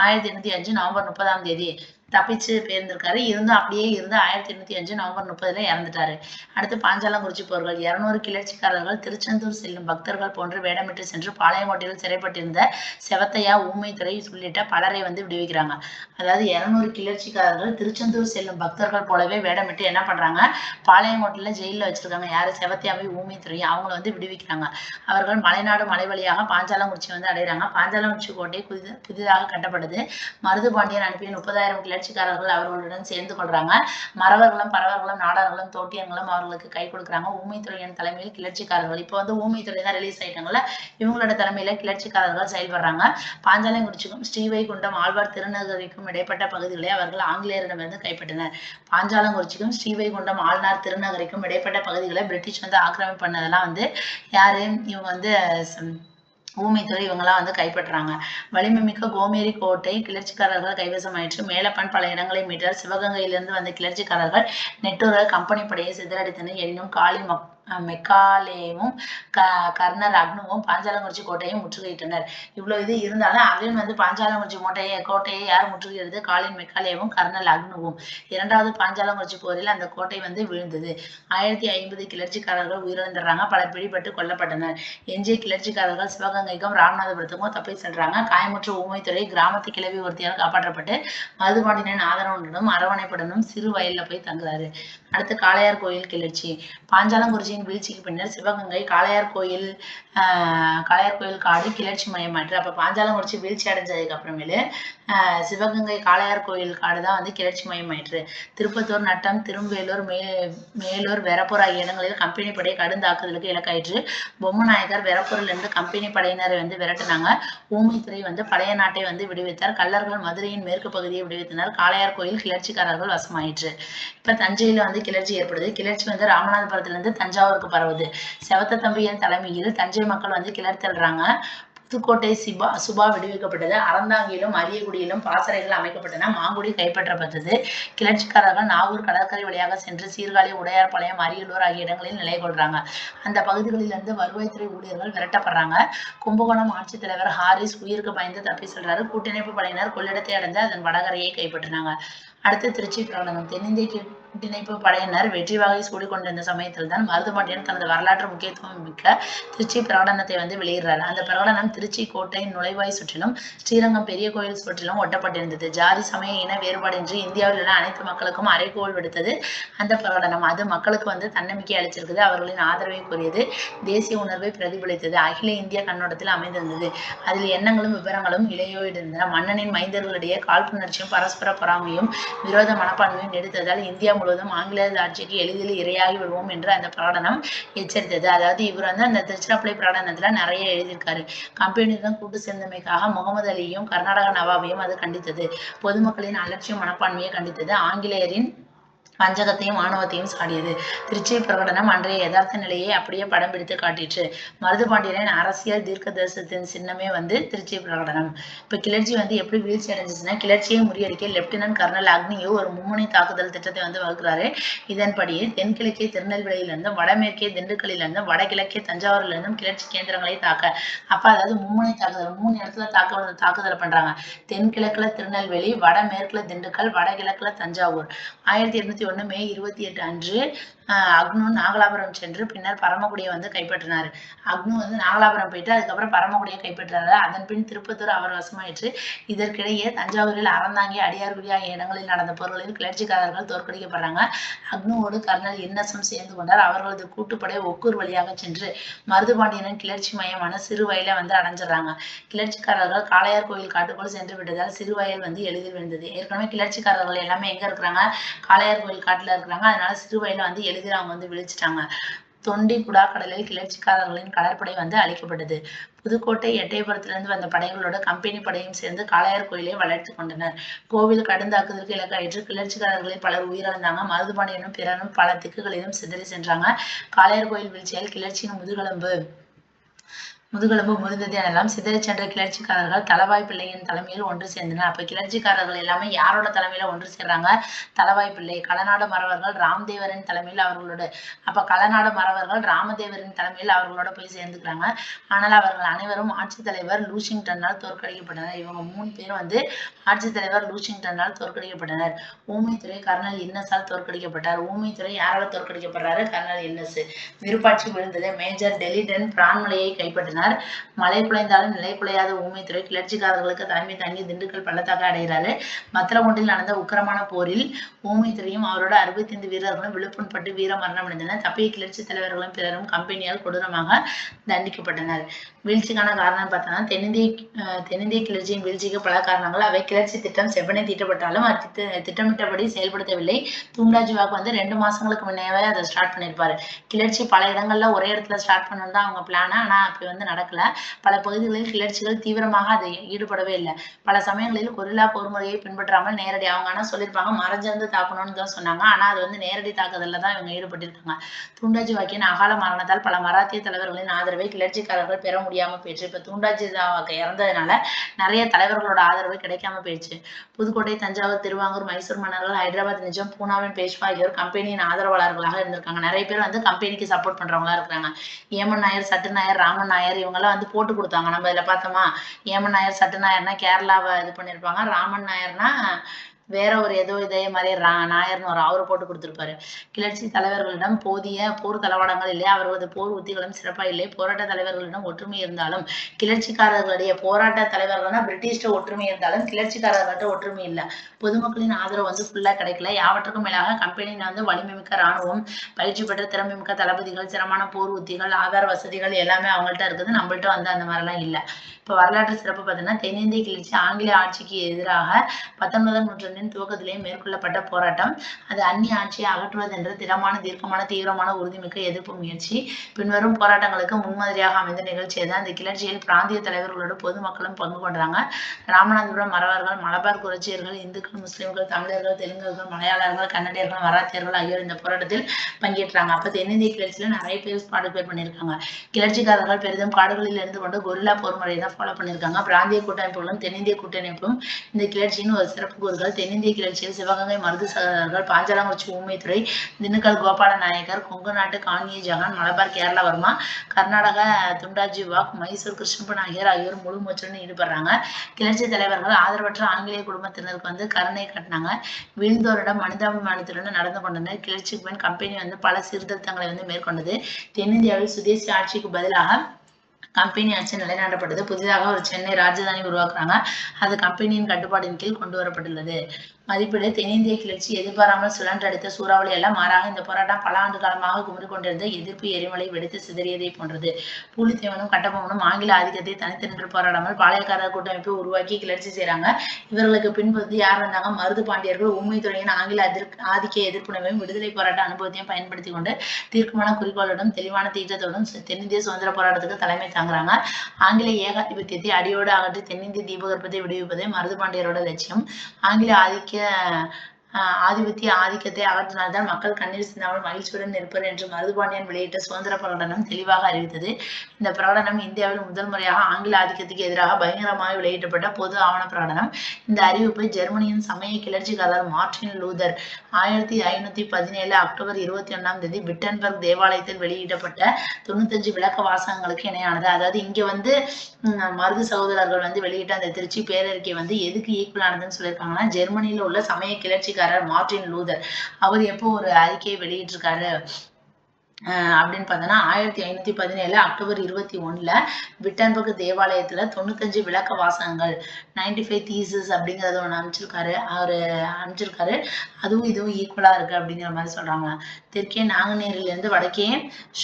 1805 நவம்பர் 30ஆம் தேதி தப்பிச்சு போயிருந்திருக்காரு. அப்படியே இருந்து 1805 நவம்பர் 30 இறந்துட்டாரு. அடுத்து பாஞ்சாலங்குறிச்சி போர்கள். 200 கிளர்ச்சிக்காரர்கள் திருச்செந்தூர் செல்லும் பக்தர்கள் போன்று வேடமிட்டு சென்று பாளையங்கோட்டையில் சிறைப்பட்டிருந்த செவத்தையா, ஊமைத்துறை உள்ளிட்ட பலரை விடுவிக்கிறாங்க. அதாவது 200 கிளர்ச்சிக்காரர்கள் திருச்செந்தூர் செல்லும் பக்தர்கள் போலவே வேடமிட்டு என்ன பண்றாங்க, பாளையங்கோட்டையில ஜெயில வச்சிருக்காங்க. யாரு, செவத்தையாவை, ஊமைத்துறை, அவங்களை விடுவிக்கிறாங்க. அவர்கள் மலைநாடு மலை வழியாக பாஞ்சாலங்குறிச்சி அடைகிறாங்க. பாஞ்சாலங்குறிச்சி கோட்டை புதிதாக கட்டப்பட்டது. மருதுபாண்டியன் அனுப்பிய 30,000 கிளர்ச்சிக்காரர்கள் அவர்களுடன் சேர்ந்து கொள்றாங்க. மறவர்களும் பறவர்களும் நாடார்களும் தோட்டியங்களும் அவர்களுக்கு கை கொடுக்குறாங்க. ஊமைத்துறையின் தலைமையில் கிளர்ச்சிக்காரர்கள், இப்போ ஊமைத்துறை தான் ரிலீஸ் ஆயிட்டாங்கல்ல, இவங்களோட தலைமையில கிளர்ச்சிக்காரர்கள் செயல்படுறாங்க. பாஞ்சாலங்குறிச்சிக்கும் ஸ்ரீவைகுண்டம் ஆழ்வார் திருநகரிக்கும் இடைப்பட்ட பகுதிகளை அவர்கள் ஆங்கிலேயரிடமிருந்து கைப்பற்றினர். பாஞ்சாலங்குறிச்சிக்கும் ஸ்ரீவைகுண்டம் ஆழ்வார் திருநகரிக்கும் இடைப்பட்ட பகுதிகளை பிரிட்டிஷ் ஆக்கிரமிப்பு பண்ணதெல்லாம் யாரு, இவங்க ஊமைத்துறை இவங்கெல்லாம் கைப்பற்றுறாங்க. வலிமை மிக்க கோமேரி கோட்டை கிளர்ச்சிக்காரர்கள் கைவசமாயிற்று. மேலப்பன் பல இடங்களை மீட்டார். சிவகங்கையிலிருந்து வந்த கிளர்ச்சிக்காரர்கள் நெட்டூரால் கம்பெனி படையை சிதறடித்தனர். எனினும் மெக்காலேவும் கர்னல் அக்னுவும் பாஞ்சாலங்குறிச்சி கோட்டையை முற்றுகையிட்டனர். இவ்வளவு இது இருந்தாலும் அகைன் வந்து பாஞ்சாலங்குறிச்சி கோட்டையை யார் முற்றுகையிடுறது? காலின் மெக்காலேவும் கர்னல் அக்னுவும். இரண்டாவது பாஞ்சாலங்குறிச்சி போரில் அந்த கோட்டை வந்து விழுந்தது. 1050 கிளர்ச்சிக்காரர்கள் உயிரிழந்துடுறாங்க, பலர் பிடிபட்டு கொல்லப்பட்டனர். எஞ்சிய கிளர்ச்சிக்காரர்கள் சிவகங்கைக்கும் ராமநாதபுரத்துக்கும் தப்பி செல்றாங்க. காயமுற்ற ஊமைத்துறை கிராமத்து கிளவி ஒருத்தியால் காப்பாற்றப்பட்டு மருதுபாண்டியனின் ஆதரவுடனும் அரவணைப்புடனும் சிறு வயல்ல போய் தங்குறாரு. அடுத்து காளையார் கோயில் கிளர்ச்சி. பாஞ்சாலங்குறிச்சியின் வீழ்ச்சிக்கு பின்னர் சிவகங்கை காளையார் கோயில் காடு கிளர்ச்சி மையமாற்று. அப்ப பாஞ்சாலங்குறிச்சி வீழ்ச்சி அடைஞ்சதுக்கு அப்புறமேலு சிவகங்கை காளையார் கோயில் காடு தான் வந்து கிளர்ச்சி மையமாயிற்று. திருப்பத்தூர், நட்டம், திரும்பேலூர், மேலூர், வெரப்பூர் ஆகிய இடங்களில் கம்பெனி படை கடும் தாக்குதலுக்கு இலக்காயிற்று. பொம்மநாயக்கர் வெரப்பூரில் இருந்து கம்பெனி படையினரை வந்து விரட்டினாங்க. ஊமைத்துறை வந்து பழைய நாட்டை வந்து விடுவித்தார். கள்ளர்கள் மதுரையின் மேற்கு பகுதியை விடுவித்தனர். காளையார் கோயில் கிளர்ச்சிக்காரர்கள் வசமாயிற்று. இப்ப தஞ்சையில வந்து கிளர்ச்சி ஏற்படுது. கிளர்ச்சி வந்து ராமநாதபுரத்திலிருந்து தஞ்சாவூருக்கு பரவுது. செவத்த தம்பியின் தலைமையில் தஞ்சை மக்கள் வந்து கிளர்த்தெழுறாங்க. புதுக்கோட்டை சுபா விடுவிக்கப்பட்டது. அறந்தாங்கியிலும் அரியக்குடியிலும் பாசறைகள் அமைக்கப்பட்டன. மாங்குடி கைப்பற்றப்பட்டது. கிளர்ச்சிக்காரர்கள் நாகூர் கடற்கரை வழியாக சென்று சீர்காழி, உடையார்பாளையம், அரியலூர் ஆகிய இடங்களில் நிலை கொள்றாங்க. அந்த பகுதிகளிலிருந்து வருவாய்த்துறை ஊழியர்கள் விரட்டப்படுறாங்க. கும்பகோணம் ஆட்சித்தலைவர் ஹாரிஸ் உயிருக்கு பயந்து தப்பி செல்றாரு. கூட்டிணைப்பு படையினர் கொள்ளிடத்தை அடைந்து அதன் வடகரையை கைப்பற்றினாங்க. அடுத்து திருச்சி பிரகடனம். தென்னிந்திய கூட்டிணைப்பு படையினர் வெற்றி வாகை சூடிக்கொண்டிருந்த சமயத்தில் தான் மருதுபாண்டியன் தனது வரலாற்று முக்கியத்துவம் மிக்க திருச்சி பிரகடனத்தை வந்து வெளியிடுறாரு. அந்த பிரகடனம் திருச்சி கோட்டையின் நுழைவாய் சுற்றிலும் ஸ்ரீரங்கம் பெரிய கோயில் சுற்றிலும் ஒட்டப்பட்டிருந்தது. ஜாதி, சமய, இன வேறுபாடின்றி இந்தியாவில் உள்ள அனைத்து மக்களுக்கும் அறைகோல் விடுத்தது அந்த பிரகடனம். அது மக்களுக்கு வந்து தன்னம்பிக்கை அளிச்சிருக்குது. அவர்களின் ஆதரவை கூறியது. தேசிய உணர்வை பிரதிபலித்தது. அகில இந்திய கண்ணோட்டத்தில் அமைந்திருந்தது. அதில் எண்ணங்களும் விவரங்களும் இளையோடிருந்தன. மன்னனின் மைந்தர்களிடையே காழ்ப்புணர்ச்சியும் பரஸ்பர பொறாமையும் விரோத மனப்பான்மையும் நீடித்ததால் இந்தியா முழுவதும் ஆங்கிலேயர் ஆட்சிக்கு எளிதில் இரையாகி விடுவோம் என்று அந்த பிரகடனம் எச்சரித்தது. அதாவது இவர் வந்து அந்த திருச்சிராப்பள்ளி பிரகடனத்துல நிறைய எழுதியிருக்காரு. கம்பெனியுடன் கூட்டு சேர்ந்தமைக்காக முகமது அலியையும் கர்நாடக நவாபையும் அது கண்டித்தது. பொதுமக்களின் அலட்சிய மனப்பான்மையை கண்டித்தது. ஆங்கிலேயரின் வஞ்சகத்தையும் ஆணவத்தையும் சாடியது. திருச்சி பிரகடனம் அன்றைய யதார்த்த நிலையை அப்படியே படம் பிடித்து காட்டிற்று. மருதுபாண்டியனின் அரசியல் தீர்க்க தரிசனத்தின் சின்னமே வந்து திருச்சி பிரகடனம். இப்ப கிளர்ச்சி வந்து எப்படி வீழ்ச்சி அடைஞ்சிச்சுன்னா, கிளர்ச்சியை முறியடிக்க லெப்டினன்ட் கர்னல் அக்னியோ ஒரு மும்முனை தாக்குதல் திட்டத்தை வந்து வகுக்கிறாரு. இதன்படி தென்கிழக்கே திருநெல்வேலியிலிருந்தும், வடமேற்கே திண்டுக்கல்லிலிருந்தும், வடகிழக்கே தஞ்சாவூரிலிருந்தும் கிளர்ச்சி கேந்திரங்களை தாக்க. அப்ப அதாவது மும்முனை தாக்குதல் 3 இடத்துல தாக்குதல் பண்றாங்க. தென்கிழக்குல திருநெல்வேலி, வடமேற்குல திண்டுக்கல், வடகிழக்குல தஞ்சாவூர். 1201 மே 28 அன்று அக்னு நாகலாபுரம் சென்று பின்னர் பரமக்குடியை வந்து கைப்பற்றினார். அக்னு வந்து நாகலாபுரம் போயிட்டு அதுக்கப்புறம் பரமக்குடியை கைப்பற்றாரு. அதன் பின் திருப்பத்தூர் அவர் வசமாயிற்று. இதற்கிடையே தஞ்சாவூரில் அறந்தாங்கி, அடியார்குடி ஆகிய இடங்களில் நடந்த போர்களில் கிளர்ச்சிக்காரர்கள் தோற்கடிக்கப்படுறாங்க. அக்னுவோடு கர்னல் இன்னசம் சேர்ந்து கொண்டார். அவர்களது கூட்டுப்படை ஒக்கூர் வழியாக சென்று மருதுபாண்டியனின் கிளர்ச்சி மையமான சிறுவயலை வந்து அடைஞ்சிடறாங்க. கிளர்ச்சிக்காரர்கள் காளையார் கோயில் காட்டுக்குள் சென்று விட்டதால் சிறுவயல் வந்து எளிதில் விழுந்தது. ஏற்கனவே கிளர்ச்சிக்காரர்கள் எல்லாமே எங்க இருக்கிறாங்க? காளையார் கோயில் காட்டுல இருக்கிறாங்க. அதனால சிறுவயலை வந்து எளிதில் அவங்க வந்து விழிச்சிட்டாங்க. தொண்டி குடாக்கடலில் கிளர்ச்சிக்காரர்களின் கடற்படை வந்து அழிக்கப்பட்டது. புதுக்கோட்டை, எட்டயபுரத்திலிருந்து வந்த படைகளோட கம்பெனி படையும் சேர்ந்து காளையார் கோயிலை வளர்த்து கொண்டனர். கோவில் கடுந்தாக்குதலுக்கு இலக்காயிற்று. கிளர்ச்சிக்காரர்களில் பலர் உயிரிழந்தாங்க. மருதுபாண்டியனும் பிறரும் பல திக்குகளிலும் சிதறி சென்றாங்க. காளையார் கோயில் வீழ்ச்சியால் கிளர்ச்சியின் முதுகெலும்பு முறிந்தது எனலாம். சிதறி சென்ற கிளர்ச்சிக்காரர்கள் தளவாய் பிள்ளையின் தலைமையில் ஒன்று சேர்ந்தனர். அப்ப கிளர்ச்சிக்காரர்கள் எல்லாமே யாரோட தலைமையில ஒன்று சேர்றாங்க? தளவாய் பிள்ளை. களநாடு மறவர்கள் ராமதேவரின் தலைமையில் ராமதேவரின் தலைமையில் அவர்களோட போய் சேர்ந்துக்கிறாங்க. ஆனால் அவர்கள் அனைவரும் ஆட்சித்தலைவர் லூசிங்டனால் தோற்கடிக்கப்பட்டனர். இவங்க 3 பேர் வந்து ஆட்சித்தலைவர் லூசிங்டனால் தோற்கடிக்கப்பட்டனர். ஊமைத்துறை கர்னல் இன்னஸால் தோற்கடிக்கப்பட்டார். ஊமைத்துறை யாரால தோற்கடிக்கப்படுறாரு? கர்னல் இன்னஸ். விருப்பாட்சி விழுந்தது. மேஜர் டெலிடன் பிரான்மலையை கைப்பற்றினார். மழை குலைந்தாலும் நிலை குலையாத ஊமைத்துறை கிளர்ச்சிக்காரர்களுக்கு தலைமை தாங்கி திண்டுக்கல் பள்ளத்தாக்க அடைகிறாரு. மத்தலகுண்டில் நடந்த உக்கிரமான போரில் ஊமைத்துறையும் அவரோட 65 வீரர்களும் விழுப்புண்பட்டு வீர மரணம் அடைந்தனர். தப்பிய கிளர்ச்சி தலைவர்களும் பிறரும் கம்பெனியால் கொடூரமாக தண்டிக்கப்பட்டனர். வீழ்ச்சிக்கான காரணம் பார்த்தோம்னா, தென்னிந்திய கிளர்ச்சியின் வீழ்ச்சிக்கு பல காரணங்கள். அவை கிளர்ச்சி திட்டம் செவ்வனே தீட்டப்பட்டாலும் அது திட்டமிட்டபடி செயல்படுத்தவில்லை. தூண்டாஜிவாக்கு வந்து 2 மாசங்களுக்கு முன்னேவே அதை ஸ்டார்ட் பண்ணியிருப்பாரு. கிளர்ச்சி பல இடங்கள்ல ஒரே இடத்துல ஸ்டார்ட் பண்ணணும் தான் அவங்க பிளான். ஆனா அப்ப வந்து நடக்கல. பல பகுதிகளில் கிளர்ச்சிகள் தீவிரமாக அதை ஈடுபடவே இல்லை. பல சமயங்களில் கொரில்லா போர் முறையை பின்பற்றாமல் நேரடி அவங்க ஆனா சொல்லியிருப்பாங்க மறைஞ்சிருந்து தாக்கணும்னு தான் சொன்னாங்க. ஆனா அது வந்து நேரடி தாக்குதல்ல தான் இவங்க ஈடுபட்டிருக்காங்க. துண்டாஜி வாக்கின் அகால மரணத்தால் பல மராத்திய தலைவர்களின் ஆதரவை கிளர்ச்சிக்காரர்கள் பெற முடியாம போயிடுச்சு. இப்ப துண்டாஜி வாக்கு இறந்ததுனால நிறைய தலைவர்களோட ஆதரவு கிடைக்காம போயிடுச்சு. புதுக்கோட்டை, தஞ்சாவூர், திருவாங்கூர், மைசூர் மன்னர்கள், ஹைதராபாத் நிஜாம், பூனாவின் பேஷ்வா ஆகியோர் கம்பெனியின் ஆதரவாளர்களாக இருந்திருக்காங்க. நிறைய பேர் வந்து கம்பெனிக்கு சப்போர்ட் பண்றவங்களா இருக்காங்க. ஏமன் நாயர், சட்டு நாயர், ராமன் நாயர் இவங்கெல்லாம் வந்து போட்டு கொடுத்தாங்க. நம்ம இதுல பார்த்தோமா, ஏமன் நாயர், சட்டு நாயர்னா கேரளாவை இது பண்ணியிருப்பாங்க. ராமன் நாயர்னா வேற ஒரு ஏதோ இதே மாதிரி நாயர்னு ஒரு அவரை போட்டு கொடுத்திருப்பாரு. கிளர்ச்சி தலைவர்களிடம் போதிய போர் தளவாடங்கள் இல்லை. அவர்களது போர் உத்திகளும் சிறப்பா இல்லை. போராட்ட தலைவர்களிடம் ஒற்றுமை இருந்தாலும் கிளர்ச்சிக்காரர்களுடைய போராட்ட தலைவர்கள்னா பிரிட்டிஷ்ட ஒற்றுமை இருந்தாலும் கிளர்ச்சிக்காரர்கள்ட்ட ஒற்றுமை இல்லை. பொதுமக்களின் ஆதரவு வந்து ஃபுல்லா கிடைக்கல. யாவற்றுக்கும் மேலாக கம்பெனியின் வந்து வலிமை மிக்க ராணுவம், பயிற்சி பெற்ற திறமை மிக்க தளபதிகள், சிரமமான போர் உத்திகள், ஆதார வசதிகள் எல்லாமே அவங்கள்ட்ட இருக்குது. நம்மள்ட்ட வந்து அந்த மாதிரிலாம் இல்லை. இப்ப வரலாற்று சிறப்பு பார்த்தீங்கன்னா, தென்னிந்திய கிளர்ச்சி ஆங்கில ஆட்சிக்கு எதிராக 19ஆம் நூற்றாண்டின் துவக்கத்திலேயே மேற்கொள்ளப்பட்ட போராட்டம். அது அந்நிய ஆட்சியை அகற்றுவதென்ற திடமான, தீர்க்கமான, தீவிரமான, உறுதிமிக்க எதிர்ப்பு முயற்சி. பின்வரும் போராட்டங்களுக்கு முன்மாதிரியாக அமைந்த நிகழ்ச்சி தான். இந்த கிளர்ச்சியில் பிராந்திய தலைவர்களோடு பொதுமக்களும் பங்கு கொண்டாங்க. ராமநாதபுரம் மறவர்கள், மலபார் குறைச்சியர்கள், இந்துக்கள், முஸ்லிம்கள், தமிழர்கள், தெலுங்கர்கள், மலையாளர்கள், கன்னடியர்கள், மராத்தியர்கள் ஆகியோர் இந்த போராட்டத்தில் பங்கேற்றாங்க. அப்ப தென்னிந்திய கிளர்ச்சியில நிறைய பேர் பார்ட்டிசிபேட் பண்ணியிருக்காங்க. கிளர்ச்சிக்காரர்கள் பெரிதும் காடுகளில் இருந்து கொண்டு கொரில்லா போர் முறையை தான் ஃபாலோ பண்ணியிருக்காங்க. பிராந்திய கூட்டமைப்புகளும் தென்னிந்திய கூட்டமைப்பும் இந்த கிளர்ச்சியின் ஒரு சிறப்பு கூறுகள். தென்னிந்திய கிளர்ச்சியில் சிவகங்கை மருது சகோதரர்கள், பாஞ்சாலங்குறிச்சி ஊமைத்துறை, திண்டுக்கல் கோபால நாயக்கர், கொங்கு நாட்டு கான்யே ஜகான், மலபார் கேரளா வர்மா, கர்நாடக துண்டாஜி வாக், மைசூர் கிருஷ்ணப்பன் ஆகியோர் முழு மூச்சுடன் ஈடுபடுறாங்க. கிளர்ச்சி தலைவர்கள் ஆதரவற்ற ஆங்கிலேய குடும்பத்தினருக்கு வந்து கருணை காட்டினாங்க. வீழ்ந்தோரிடம் மனிதாபிமானத்துடன் நடந்து கொண்டனர். கிளர்ச்சிக்கு பின் கம்பெனி வந்து பல சீர்திருத்தங்களை வந்து மேற்கொண்டது. தென்னிந்தியாவில் சுதேசி ஆட்சிக்கு பதிலாக கம்பெனி ஆட்சி நிலைநாட்டப்பட்டது. புதிதாக ஒரு சென்னை ராஜதானி உருவாக்குறாங்க. அது கம்பெனியின் கட்டுப்பாட்டின் கீழ் கொண்டு வரப்பட்டுள்ளது. மதிப்பீடு: தென்னிந்திய கிளர்ச்சி எதிர்பாராமல் சுழன்றடித்த சூறாவளி அல்ல. மாறாக இந்த போராட்டம் பல ஆண்டு காலமாக குமுறிக் கொண்டிருந்த எதிர்ப்பு எரிமலை வெடித்து சிதறியதை போன்றது. பூலித்தேவனும் கட்டபொம்மனும் ஆங்கில ஆதிக்கத்தை தனித்து நின்று போராடாமல் பாளையக்காரர் கூட்டமைப்பை உருவாக்கி கிளர்ச்சி செய்றாங்க. இவர்களுக்கு பின்பு யார் வந்தாங்க? மருது பாண்டியர்கள். ஊமைத்துறையின் ஆங்கில ஆதிக்க எதிர்ப்புணர்வையும் விடுதலை போராட்ட அனுபவத்தையும் பயன்படுத்தி கொண்டு தீர்க்கமான குறிக்கோளுடன் தெளிவான தீட்டத்தோடும் தென்னிந்திய சுதந்திர போராட்டத்துக்கு தலைமை தாங்குறாங்க. ஆங்கில ஏகாதிபத்தியத்தை அடியோடு அகற்றி தென்னிந்திய தீபகற்பத்தை விடுவிப்பதே மருது பாண்டியரோட லட்சியம். ஆங்கில ஆதிபத்திய ஆதிக்கத்தை அகற்றினால்தான் மக்கள் கண்ணீர் சிந்தாமல் மகிழ்ச்சியுடன் இருப்பர் என்று மருதுபாண்டியன் வெளியிட்ட சுதந்திர பிரகடனம் தெளிவாக அறிவித்தது. இந்த பிரகடனம் இந்தியாவில் முதல் முறையாக ஆங்கில ஆதிக்கத்துக்கு எதிராக பகிரங்கமாக வெளியிடப்பட்ட பொது ஆவண பிரகடனம். இந்த அறிவிப்பை ஜெர்மனியின் சமய கிளர்ச்சிக்காரர் மார்ட்டின் லூதர் 1517 அக்டோபர் 21 விட்டன்பர்க் தேவாலயத்தில் வெளியிடப்பட்ட 95 விளக்க வாசகங்களுக்கு இணையானது. அதாவது இங்க வந்து மருது சகோதரர்கள் வந்து வெளியிட்ட அந்த திருச்சி பேரறிக்கை வந்து எதுக்கு ஈக்குவலானதுன்னு சொல்லியிருக்காங்கன்னா, ஜெர்மனியில உள்ள சமய கிளர்ச்சிக்காரர் மார்ட்டின் லூதர் அவர் எப்போ ஒரு அறிக்கையை வெளியிட்டிருக்காரு அப்படின்னு பார்த்தோன்னா 1517 அக்டோபர் 21 விட்டன்பர்க் தேவாலயத்துல 95 விளக்க வாசகங்கள் 95 தீசஸ் அப்படிங்கறத ஒண்ணு அமைச்சிருக்காரு. அதுவும் இதுவும் ஈக்குவலா இருக்கு அப்படிங்கிற மாதிரி சொல்றாங்க. தெற்கே நாங்குநேரிலிருந்து வடக்கே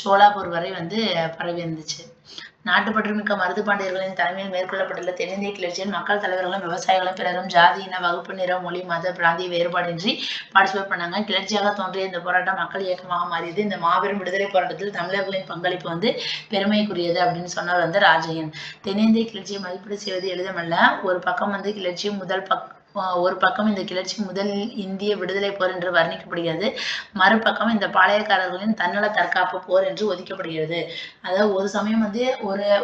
ஷோலாப்பூர் வரை வந்து பரவி இருந்துச்சு. நாட்டுப்பற்று மிக்க மருது பாண்டியர்களின் தலைமையில் மேற்கொள்ளப்பட்டுள்ள தென்னிந்திய கிளர்ச்சியில் மக்கள் தலைவர்களும் விவசாயிகளும் பிறரும் ஜாதி, இன, வகுப்பு, நிற, மொழி, மத, பிராந்திய வேறுபாடின்றி பார்ட்டிசிபேட் பண்ணாங்க. கிளர்ச்சியாக தோன்றிய இந்த போராட்டம் மக்கள் இயக்கமாக மாறியது. இந்த மாபெரும் விடுதலை போராட்டத்தில் தமிழர்களின் பங்களிப்பு வந்து பெருமைக்குரியது அப்படின்னு சொன்னவர் வந்து ராஜையன். தென்னிந்திய கிளர்ச்சியை மதிப்பீடு செய்வது எளிதமல்ல. ஒரு பக்கம் வந்து இந்த கிளர்ச்சி முதல் இந்திய விடுதலை போர் என்று வர்ணிக்கப்படுகிறது. மறுபக்கம் இந்த பாளையக்காரர்களின் தன்னல தற்காப்பு போர் என்று ஒதுக்கப்படுகிறது. அதாவது ஒரு சமயம் வந்து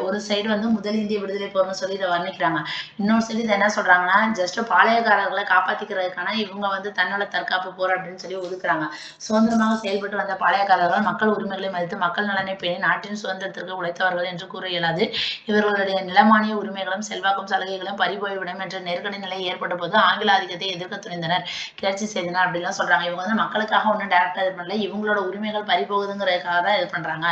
ஒரு சைடு வந்து முதல் இந்திய விடுதலை போர்னு சொல்லி இதை வர்ணிக்கிறாங்க. இன்னொரு சைடு இதை என்ன சொல்றாங்கன்னா, ஜஸ்ட் பாளையக்காரர்களை காப்பாத்திக்கிறதுக்கான இவங்க வந்து தன்னல தற்காப்பு போர் அப்படின்னு சொல்லி ஒதுக்குறாங்க. சுதந்திரமாக செயல்பட்டு வந்த பாளையக்காரர்கள் மக்கள் உரிமைகளை மதித்து மக்கள் நலனை பேணி நாட்டின் சுதந்திரத்திற்கு உழைத்தவர்கள் என்று கூற இயலாது. இவர்களுடைய நிலமானிய உரிமைகளும் செல்வாக்கும் சலுகைகளும் பறிபோய்விடும் என்ற நெருக்கடி நிலை ஏற்பட்ட போது ஆங்கில ஆதிக்கத்தை எதிர்க்க துணிந்தனர், கிளர்ச்சி செய்தனர் அப்படிலாம் சொல்றாங்க. இவங்க வந்து மக்களுக்காக ஒன்றும் டைரக்டா இது பண்ணல, இவங்களோட உரிமைகள் பறிபோகுதுங்கிறதுக்காக தான் இது பண்றாங்க.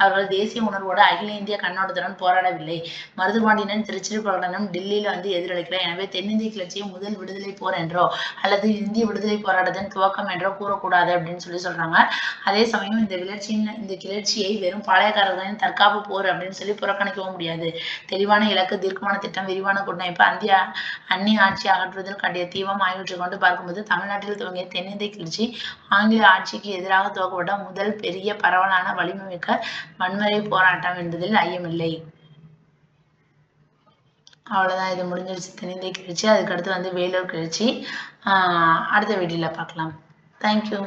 அவர்கள் தேசிய உணர்வோடு அகில இந்திய கண்ணோட்டத்துடன் போராடவில்லை. மருதுபாண்டியனின் திருச்சி பிரகடனம் டில்லியில வந்து எதிரொலிக்கல. எனவே தென்னிந்திய கிளர்ச்சியை முதல் விடுதலை போர் என்றோ அல்லது இந்திய விடுதலை போராட்டத்தின் துவக்கம் என்றோ கூறக்கூடாது அப்படின்னு சொல்லி சொல்றாங்க. அதே சமயம் இந்த கிளர்ச்சியை வெறும் பாளையக்காரர்களின் தற்காப்பு போர் அப்படின்னு சொல்லி புறக்கணிக்கவும் முடியாது. தெளிவான இலக்கு, தீர்க்கமான திட்டம், விரிவான கூட்டமைப்பு, அந்நிய ஆட்சி அகற்றுவதில் காட்டிய தீவிரம் ஆகியவற்றை கொண்டு பார்க்கும்போது தமிழ்நாட்டில் துவங்கிய தென்னிந்திய கிளர்ச்சி ஆங்கில ஆட்சிக்கு எதிராக துவக்கப்பட்ட முதல் பெரிய பரவலான வலிமை மிக்க வன்முறை போராட்டம் என்பதில் ஐயமில்லை. அவ்வளோதான், இது முடிஞ்சிருச்சு தென்னிந்திய கிளர்ச்சி. அதுக்கடுத்து வந்து வேலூர் கிளர்ச்சி. அடுத்த வீடியோவில் பார்க்கலாம். தேங்க்யூ.